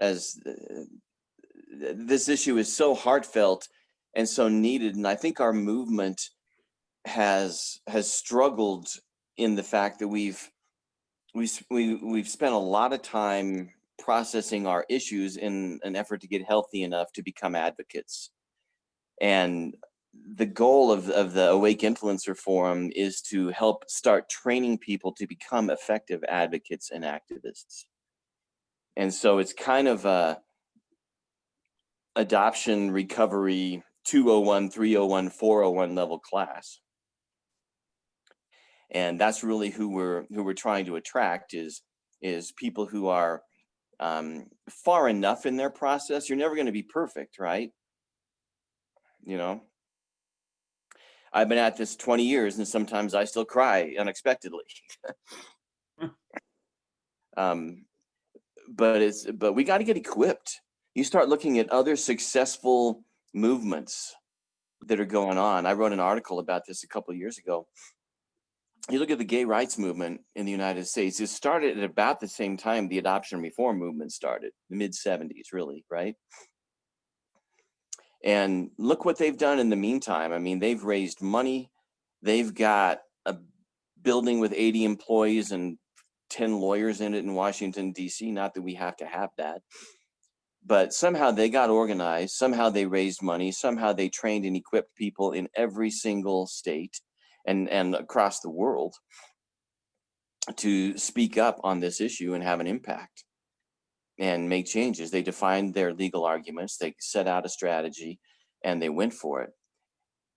this issue is so heartfelt and so needed. And I think our movement has struggled in the fact that we've spent a lot of time processing our issues in an effort to get healthy enough to become advocates. And the goal of the Awake Influencer Forum is to help start training people to become effective advocates and activists. And so it's kind of a adoption recovery 201, 301, 401 level class. And that's really who we're trying to attract is people who are far enough in their process. You're never going to be perfect, right? You know, I've been at this 20 years and sometimes I still cry unexpectedly. But we got to get equipped. You start looking at other successful movements that are going on. I wrote an article about this a couple of years ago. You look at the gay rights movement in the United States, it started at about the same time the adoption reform movement started, the mid-70s, really, right? And look what they've done in the meantime. I mean, they've raised money. They've got a building with 80 employees and 10 lawyers in it in Washington, D.C. Not that we have to have that. But somehow they got organized. Somehow they raised money. Somehow they trained and equipped people in every single state and across the world to speak up on this issue and have an impact and make changes. They defined their legal arguments, they set out a strategy, and they went for it.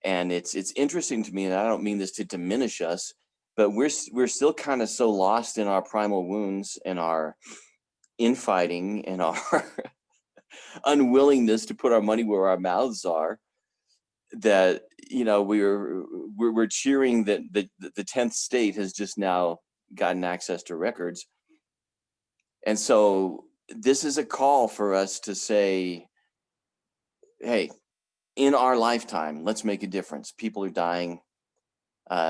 And it's interesting to me, and I don't mean this to diminish us, but we're still kind of so lost in our primal wounds and our infighting and our unwillingness to put our money where our mouths are, that, you know, we're cheering that the 10th state has just now gotten access to records. And so this is a call for us to say, hey, in our lifetime, let's make a difference. People are dying.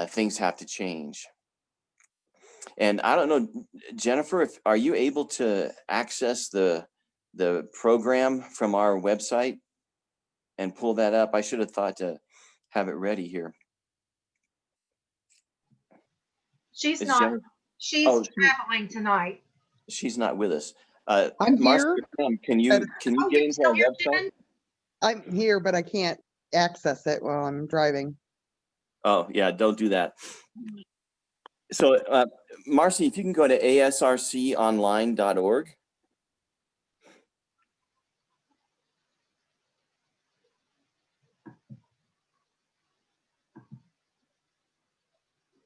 Things have to change. And I don't know, Jennifer, are you able to access the program from our website and pull that up? I should have thought to have it ready here. She's It's not. Jennifer. She's traveling tonight. She's not with us. I'm Marcie, here. can you Oh, get you're into still our here, website? Jen? I'm here, but I can't access it while I'm driving. Oh yeah, don't do that. So Marcie, if you can go to asrconline.org.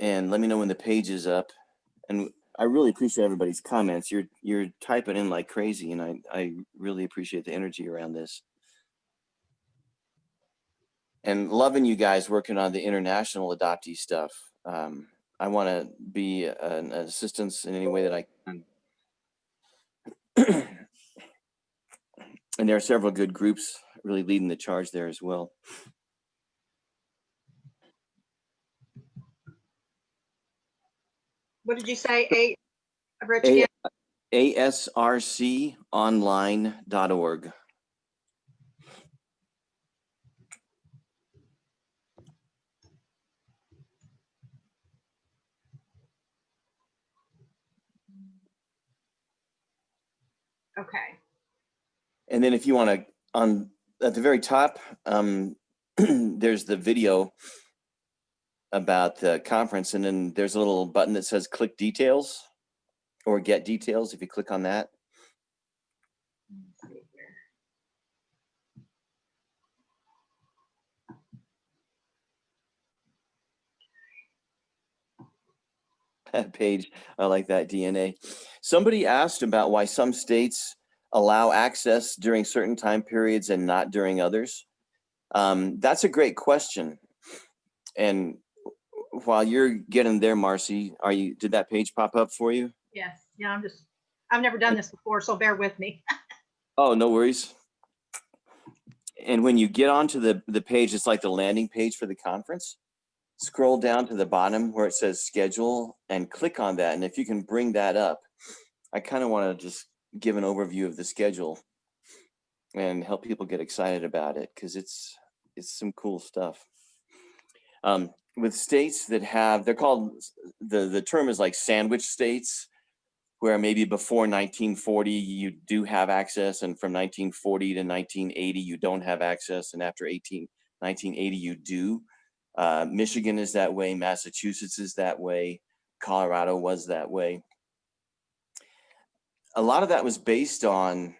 And let me know when the page is up. And I really appreciate everybody's comments. You're typing in like crazy, and I really appreciate the energy around this. And loving you guys working on the international adoptee stuff. I want to be an assistance in any way that I can. And there are several good groups really leading the charge there as well. What did you say? Rich, again? asrconline.org. Okay. And then if you want to, at the very top, there's the video about the conference, and then there's a little button that says click details or get details. If you click on that. Let's see here. That page, I like that, DNA. Somebody asked about why some states allow access during certain time periods and not during others. That's a great question. And while you're getting there, Marcie, did that page pop up for you? Yes. Yeah, I've never done this before, so bear with me. Oh, no worries. And when you get onto the page, it's like the landing page for the conference. Scroll down to the bottom where it says schedule and click on that. And if you can bring that up, I kind of want to just give an overview of the schedule and help people get excited about it, because it's some cool stuff. With states that have, they're called, the term is like sandwich states, where maybe before 1940 you do have access, and from 1940 to 1980 you don't have access, and after 1980 you do. Michigan is that way, Massachusetts is that way, Colorado was that way. A lot of that was based on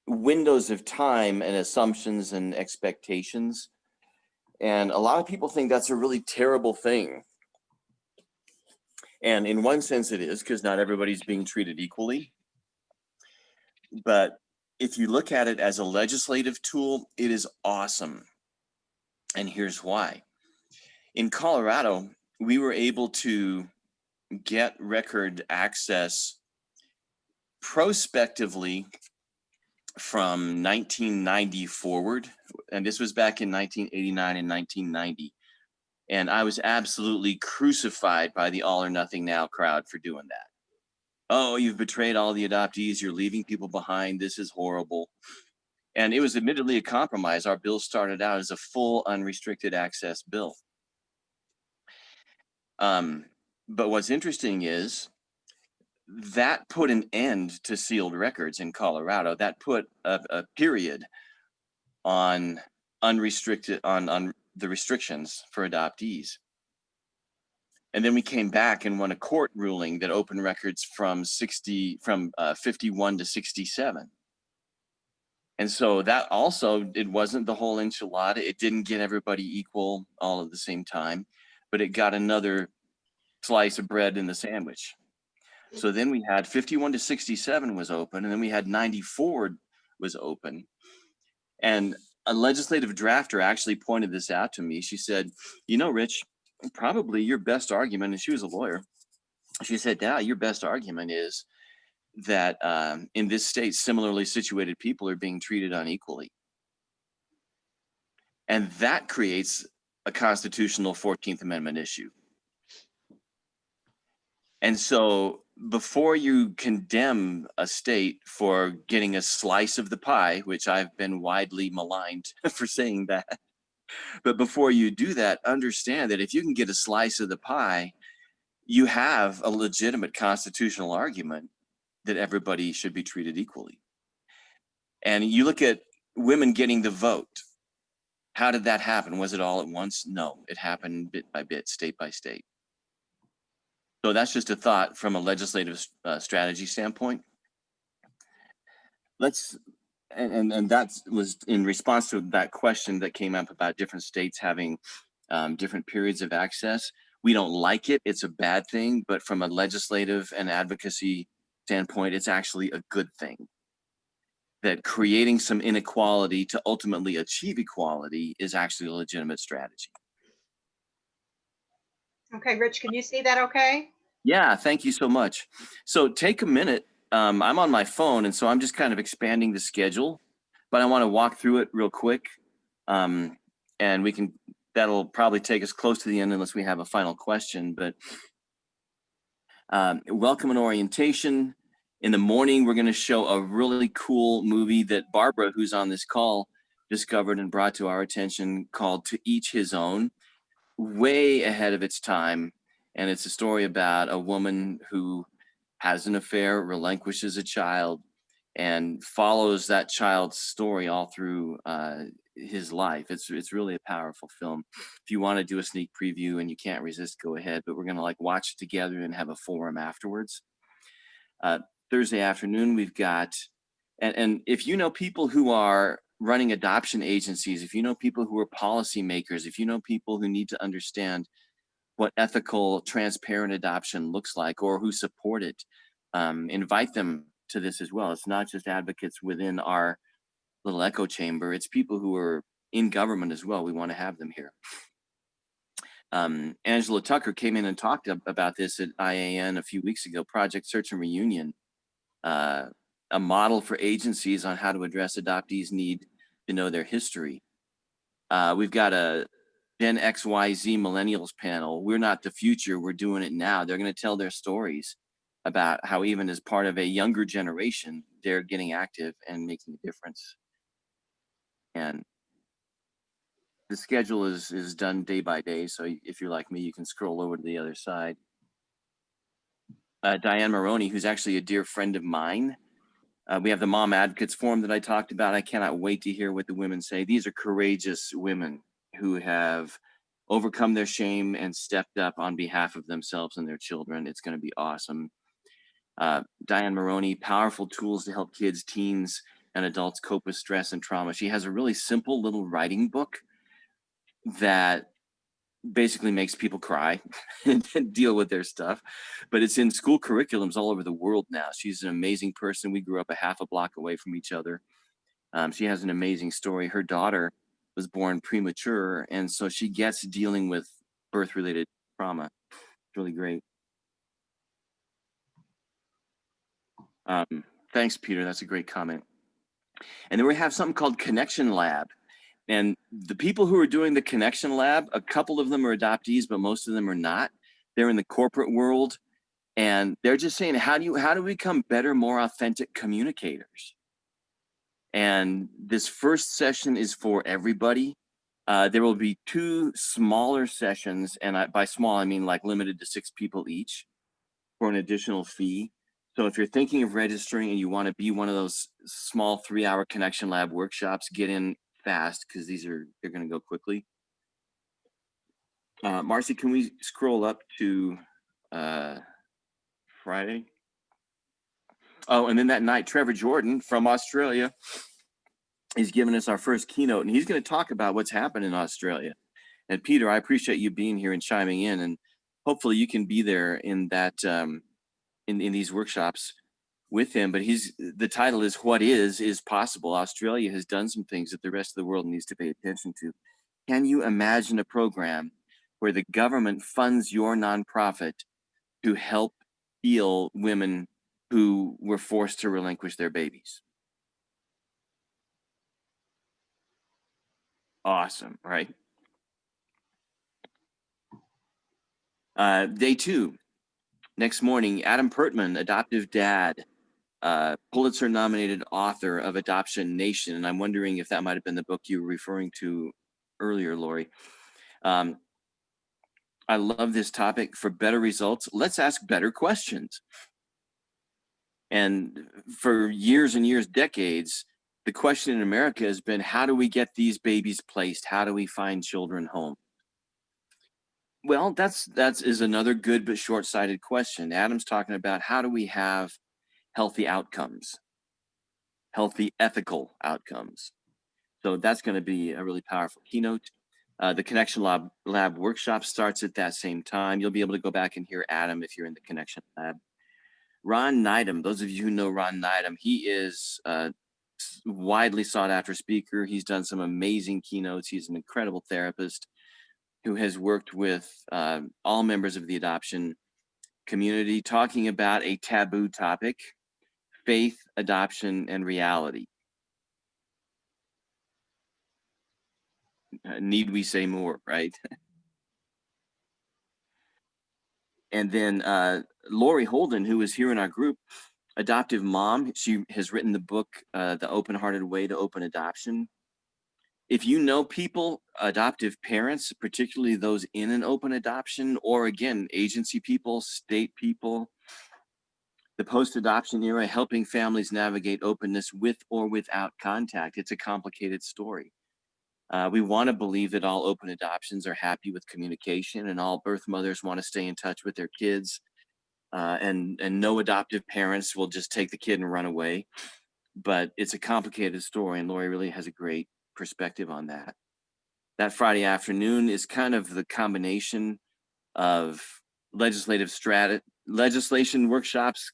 windows of time and assumptions and expectations. And a lot of people think that's a really terrible thing. And in one sense it is, because not everybody's being treated equally. But if you look at it as a legislative tool, it is awesome. And here's why. In Colorado, we were able to get record access prospectively from 1990 forward. And this was back in 1989 and 1990. And I was absolutely crucified by the all or nothing now crowd for doing that. Oh, you've betrayed all the adoptees. You're leaving people behind. This is horrible. And it was admittedly a compromise. Our bill started out as a full unrestricted access bill. But what's interesting is that put an end to sealed records in Colorado. That put a period on unrestricted, on the restrictions for adoptees. And then we came back and won a court ruling that opened records from 51 to 67. And so that also, it wasn't the whole enchilada. It didn't get everybody equal all at the same time, but it got another slice of bread in the sandwich. So then we had 51 to 67 was open, and then we had 94 was open. And a legislative drafter actually pointed this out to me. She said, you know, Rich, probably your best argument, and she was a lawyer, she said, yeah, your best argument is that in this state, similarly situated people are being treated unequally. And that creates a constitutional 14th Amendment issue. And so before you condemn a state for getting a slice of the pie, which I've been widely maligned for saying that, but before you do that, understand that if you can get a slice of the pie, you have a legitimate constitutional argument that everybody should be treated equally. And you look at women getting the vote. How did that happen? Was it all at once? No, it happened bit by bit, state by state. So that's just a thought from a legislative strategy standpoint. And that was in response to that question that came up about different states having different periods of access. We don't like it. It's a bad thing, but from a legislative and advocacy standpoint, it's actually a good thing. That creating some inequality to ultimately achieve equality is actually a legitimate strategy. Okay, Rich, can you see that okay? Yeah, thank you so much. So take a minute. I'm on my phone, and so I'm just kind of expanding the schedule, but I want to walk through it real quick. And that'll probably take us close to the end unless we have a final question, but welcome and orientation. In the morning, we're going to show a really cool movie that Barbara, who's on this call, discovered and brought to our attention, called To Each His Own, way ahead of its time. And it's a story about a woman who has an affair, relinquishes a child, and follows that child's story all through his life. It's really a powerful film. If you want to do a sneak preview and you can't resist, go ahead. But we're going to like watch it together and have a forum afterwards. Thursday afternoon, we've got, and if you know people who are running adoption agencies, if you know people who are policymakers, if you know people who need to understand what ethical, transparent adoption looks like, or who support it, invite them to this as well. It's not just advocates within our little echo chamber, it's people who are in government as well. We want to have them here. Angela Tucker came in and talked about this at IAN a few weeks ago, Project Search and Reunion. a model for agencies on how to address adoptees' need to know their history. We've got a Gen XYZ millennials panel. We're not the future, we're doing it now. They're going to tell their stories about how even as part of a younger generation, they're getting active and making a difference. And the schedule is done day by day. So if you're like me, you can scroll over to the other side. Diane Maroney, who's actually a dear friend of mine. We have the Mom Advocates Forum that I talked about. I cannot wait to hear what the women say. These are courageous women who have overcome their shame and stepped up on behalf of themselves and their children. It's going to be awesome. Diane Maroney, powerful tools to help kids, teens, and adults cope with stress and trauma. She has a really simple little writing book that basically makes people cry and deal with their stuff, but it's in school curriculums all over the world now. She's an amazing person. We grew up a half a block away from each other. She has an amazing story. Her daughter was born premature, and so she gets dealing with birth-related trauma. It's really great. Thanks, Peter. That's a great comment. And then we have something called Connection Lab. And the people who are doing the Connection Lab, a couple of them are adoptees, but most of them are not. They're in the corporate world, and they're just saying, how do we become better, more authentic communicators? And this first session is for everybody. There will be 2 smaller sessions, and by small, I mean like limited to 6 people each for an additional fee. So if you're thinking of registering and you want to be one of those small 3-hour Connection Lab workshops, get in fast because they're going to go quickly. Marcie, can we scroll up to Friday? Oh, and then that night, Trevor Jordan from Australia is giving us our first keynote, and he's going to talk about what's happened in Australia. And Peter, I appreciate you being here and chiming in, and hopefully you can be there in that in these workshops with him. But the title is "What is Possible." Australia has done some things that the rest of the world needs to pay attention to. Can you imagine a program where the government funds your nonprofit to help heal women who were forced to relinquish their babies? Awesome, right? Day 2, next morning, Adam Pertman, adoptive dad, Pulitzer-nominated author of Adoption Nation. And I'm wondering if that might have been the book you were referring to earlier, Lori. I love this topic. For better results, let's ask better questions. And for years and years, decades, the question in America has been, how do we get these babies placed? How do we find children home? Well, that is another good but short-sighted question. Adam's talking about how do we have healthy outcomes, healthy ethical outcomes. So that's going to be a really powerful keynote. The Connection Lab workshop starts at that same time. You'll be able to go back and hear Adam if you're in the Connection Lab. Ron Neidham, those of you who know Ron Neidham, he is a widely sought after speaker. He's done some amazing keynotes. He's an incredible therapist who has worked with all members of the adoption community, talking about a taboo topic: faith, adoption, and reality. Need we say more, right? And then Lori Holden, who is here in our group, adoptive mom. She has written the book, The Open-Hearted Way to Open Adoption. If you know people, adoptive parents, particularly those in an open adoption, or again, agency people, state people, the post-adoption era, helping families navigate openness with or without contact. It's a complicated story. We want to believe that all open adoptions are happy with communication, and all birth mothers want to stay in touch with their kids, and no adoptive parents will just take the kid and run away. But it's a complicated story, and Lori really has a great perspective on that. That Friday afternoon is kind of the combination of legislation workshops,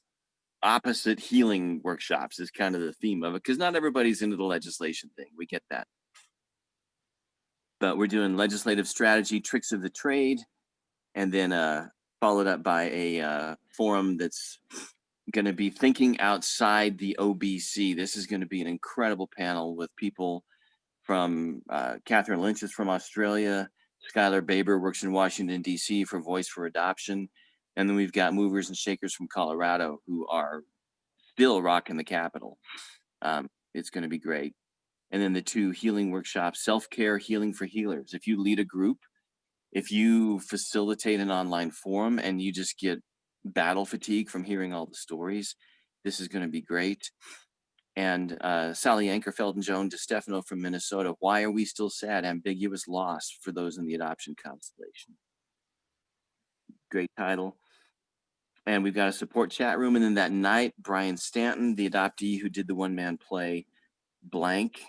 opposite healing workshops is kind of the theme of it, because not everybody's into the legislation thing. We get that. But we're doing legislative strategy, tricks of the trade, and then followed up by a forum that's going to be thinking outside the OBC. This is going to be an incredible panel with people from Catherine Lynch is from Australia. Skylar Baber works in Washington, D.C. for Voice for Adoption. And then we've got movers and shakers from Colorado who are still rocking the Capitol. It's going to be great. And then the 2 healing workshops, self-care, healing for healers. If you lead a group, if you facilitate an online forum and you just get battle fatigue from hearing all the stories, this is going to be great. And Sally Ankerfeld and Joan DeStefano from Minnesota, Why Are We Still Sad? Ambiguous Loss for those in the adoption constellation. Great title. And we've got a support chat room. And then that night, Brian Stanton, the adoptee who did the one-man play Blank,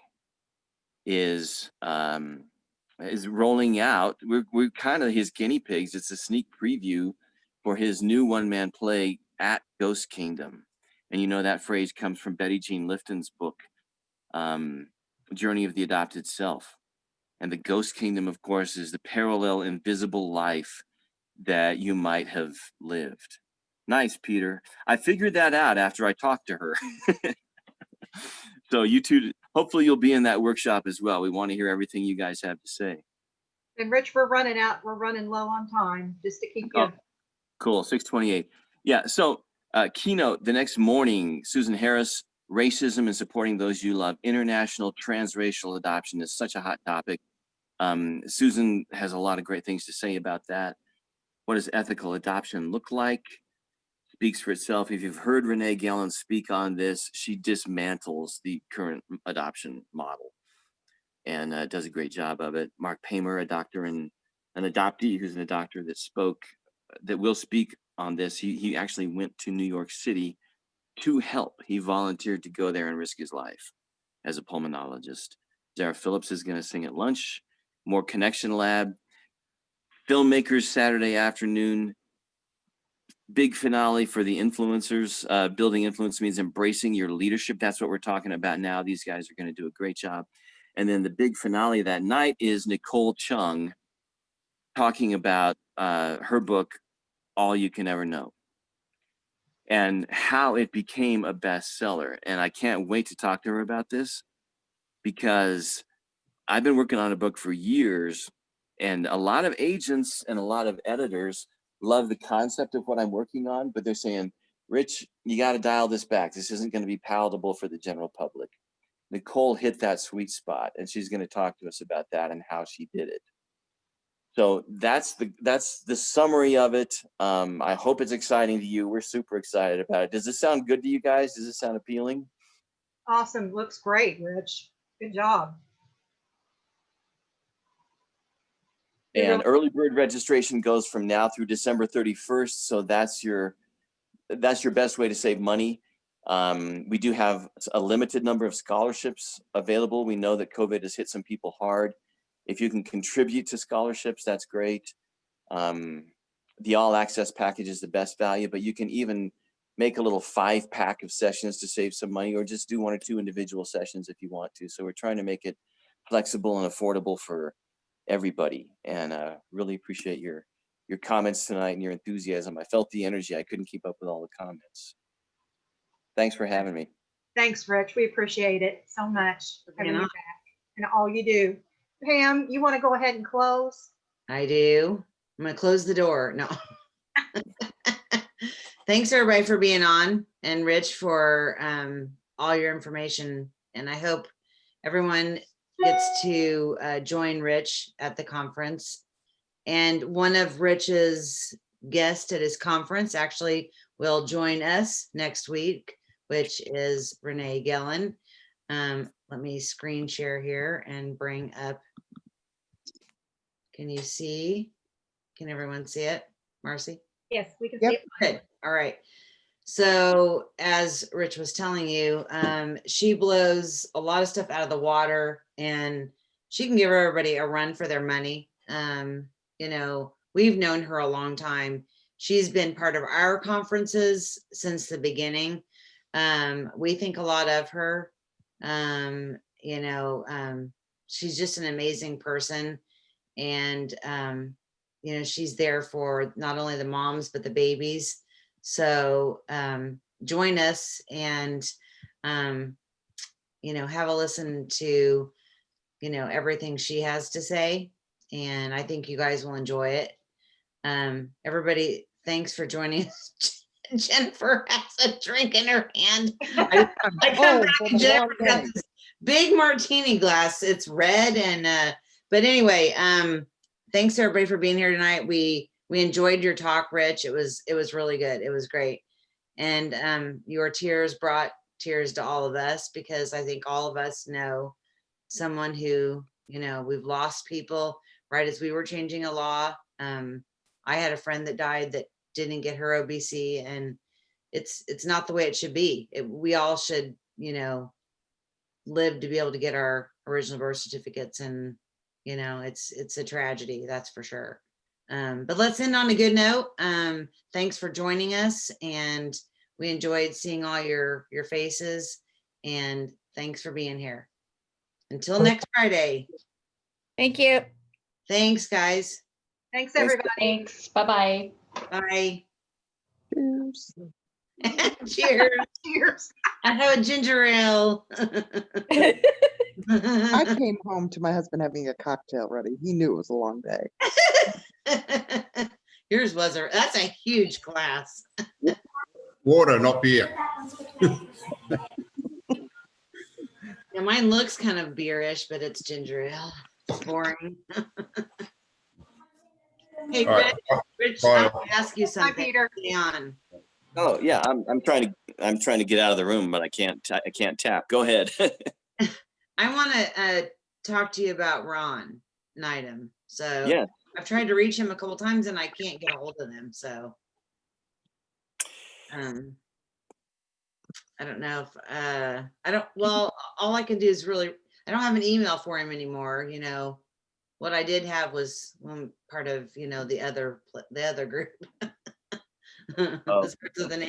is rolling out. We're kind of his guinea pigs. It's a sneak preview for his new one-man play at Ghost Kingdom. And you know that phrase comes from Betty Jean Lifton's book, Journey of the Adopted Self. And the Ghost Kingdom, of course, is the parallel invisible life that you might have lived. Nice, Peter. I figured that out after I talked to her. So you two, hopefully you'll be in that workshop as well. We want to hear everything you guys have to say. And Rich, we're running low on time, just to keep you. Oh, cool, 6:28. Yeah, so keynote the next morning, Susan Harris, Racism and Supporting Those You Love. International transracial adoption is such a hot topic. Susan has a lot of great things to say about that. What does ethical adoption look like? Speaks for itself. If you've heard Renee Gellin speak on this, she dismantles the current adoption model and does a great job of it. Mark Paymer, a doctor and an adoptee who's a doctor that will speak on this. He actually went to New York City to help. He volunteered to go there and risk his life as a pulmonologist. Zara Phillips is going to sing at lunch. More Connection Lab. Filmmakers Saturday afternoon. Big finale for the influencers. Building influence means embracing your leadership. That's what we're talking about now. These guys are going to do a great job. And then the big finale that night is Nicole Chung talking about her book, All You Can Ever Know, and how it became a bestseller. And I can't wait to talk to her about this because I've been working on a book for years, and a lot of agents and a lot of editors love the concept of what I'm working on, but they're saying, Rich, you got to dial this back. This isn't going to be palatable for the general public. Nicole hit that sweet spot, and she's going to talk to us about that and how she did it. So that's the summary of it. I hope it's exciting to you. We're super excited about it. Does this sound good to you guys? Does this sound appealing? Awesome. Looks great, Rich. Good job. And early bird registration goes from now through December 31st. So that's your best way to save money. We do have a limited number of scholarships available. We know that COVID has hit some people hard. If you can contribute to scholarships, that's great. The all access package is the best value, but you can even make a little 5-pack of sessions to save some money, or just do 1 or 2 individual sessions if you want to. So we're trying to make it flexible and affordable for everybody, and really appreciate your comments tonight and your enthusiasm. I felt the energy. I couldn't keep up with all the comments. Thanks for having me. Thanks, Rich. We appreciate it so much for having you back and all you do. Pam, you want to go ahead and close? I do. I'm going to close the door. No. Thanks everybody for being on, and Rich for all your information. And I hope everyone gets to join Rich at the conference. And one of Rich's guests at his conference actually will join us next week, which is Renee Gellin. Let me screen share here and bring up. Can you see? Can everyone see it? Marcie? Yes, we can Yep. see it. Good. All right. So as Rich was telling you, she blows a lot of stuff out of the water, and she can give everybody a run for their money. You know, we've known her a long time. She's been part of our conferences since the beginning. We think a lot of her. You know, she's just an amazing person. And, you know, she's there for not only the moms, but the babies. So join us and, have a listen to, everything she has to say. And I think you guys will enjoy it. Everybody, thanks for joining us. Jennifer has a drink in her hand. I come back and Jennifer got this big martini glass. It's red and but anyway, thanks everybody for being here tonight. We enjoyed your talk, Rich. It was really good. It was great. And your tears brought tears to all of us, because I think all of us know someone who, we've lost people right as we were changing a law. I had a friend that died that didn't get her OBC, and it's not the way it should be. We all should, live to be able to get our original birth certificates, and it's a tragedy, that's for sure. But let's end on a good note. Thanks for joining us, and we enjoyed seeing all your faces, and thanks for being here. Until next Friday. Thank you. Thanks, guys. Thanks, everybody. Thanks. Bye-bye. Bye. Cheers. Cheers. Cheers. I have a ginger ale. I came home to my husband having a cocktail ready. He knew it was a long day. Yours was that's a huge glass. Water, not beer. Yeah, mine looks kind of beerish, but it's ginger ale. It's boring. Hey, All right. Rich, Bye. I want to ask you Hi, something. Peter. Stay on. Oh yeah, I'm trying to get out of the room, but I can't tap. Go ahead. I want to talk to you about Ron Needham. So Yeah. I've tried to reach him a couple times and I can't get a hold of him. So I don't know if all I can do is really, I don't have an email for him anymore. What I did have was one part of, the other group. Oh. This part of the name.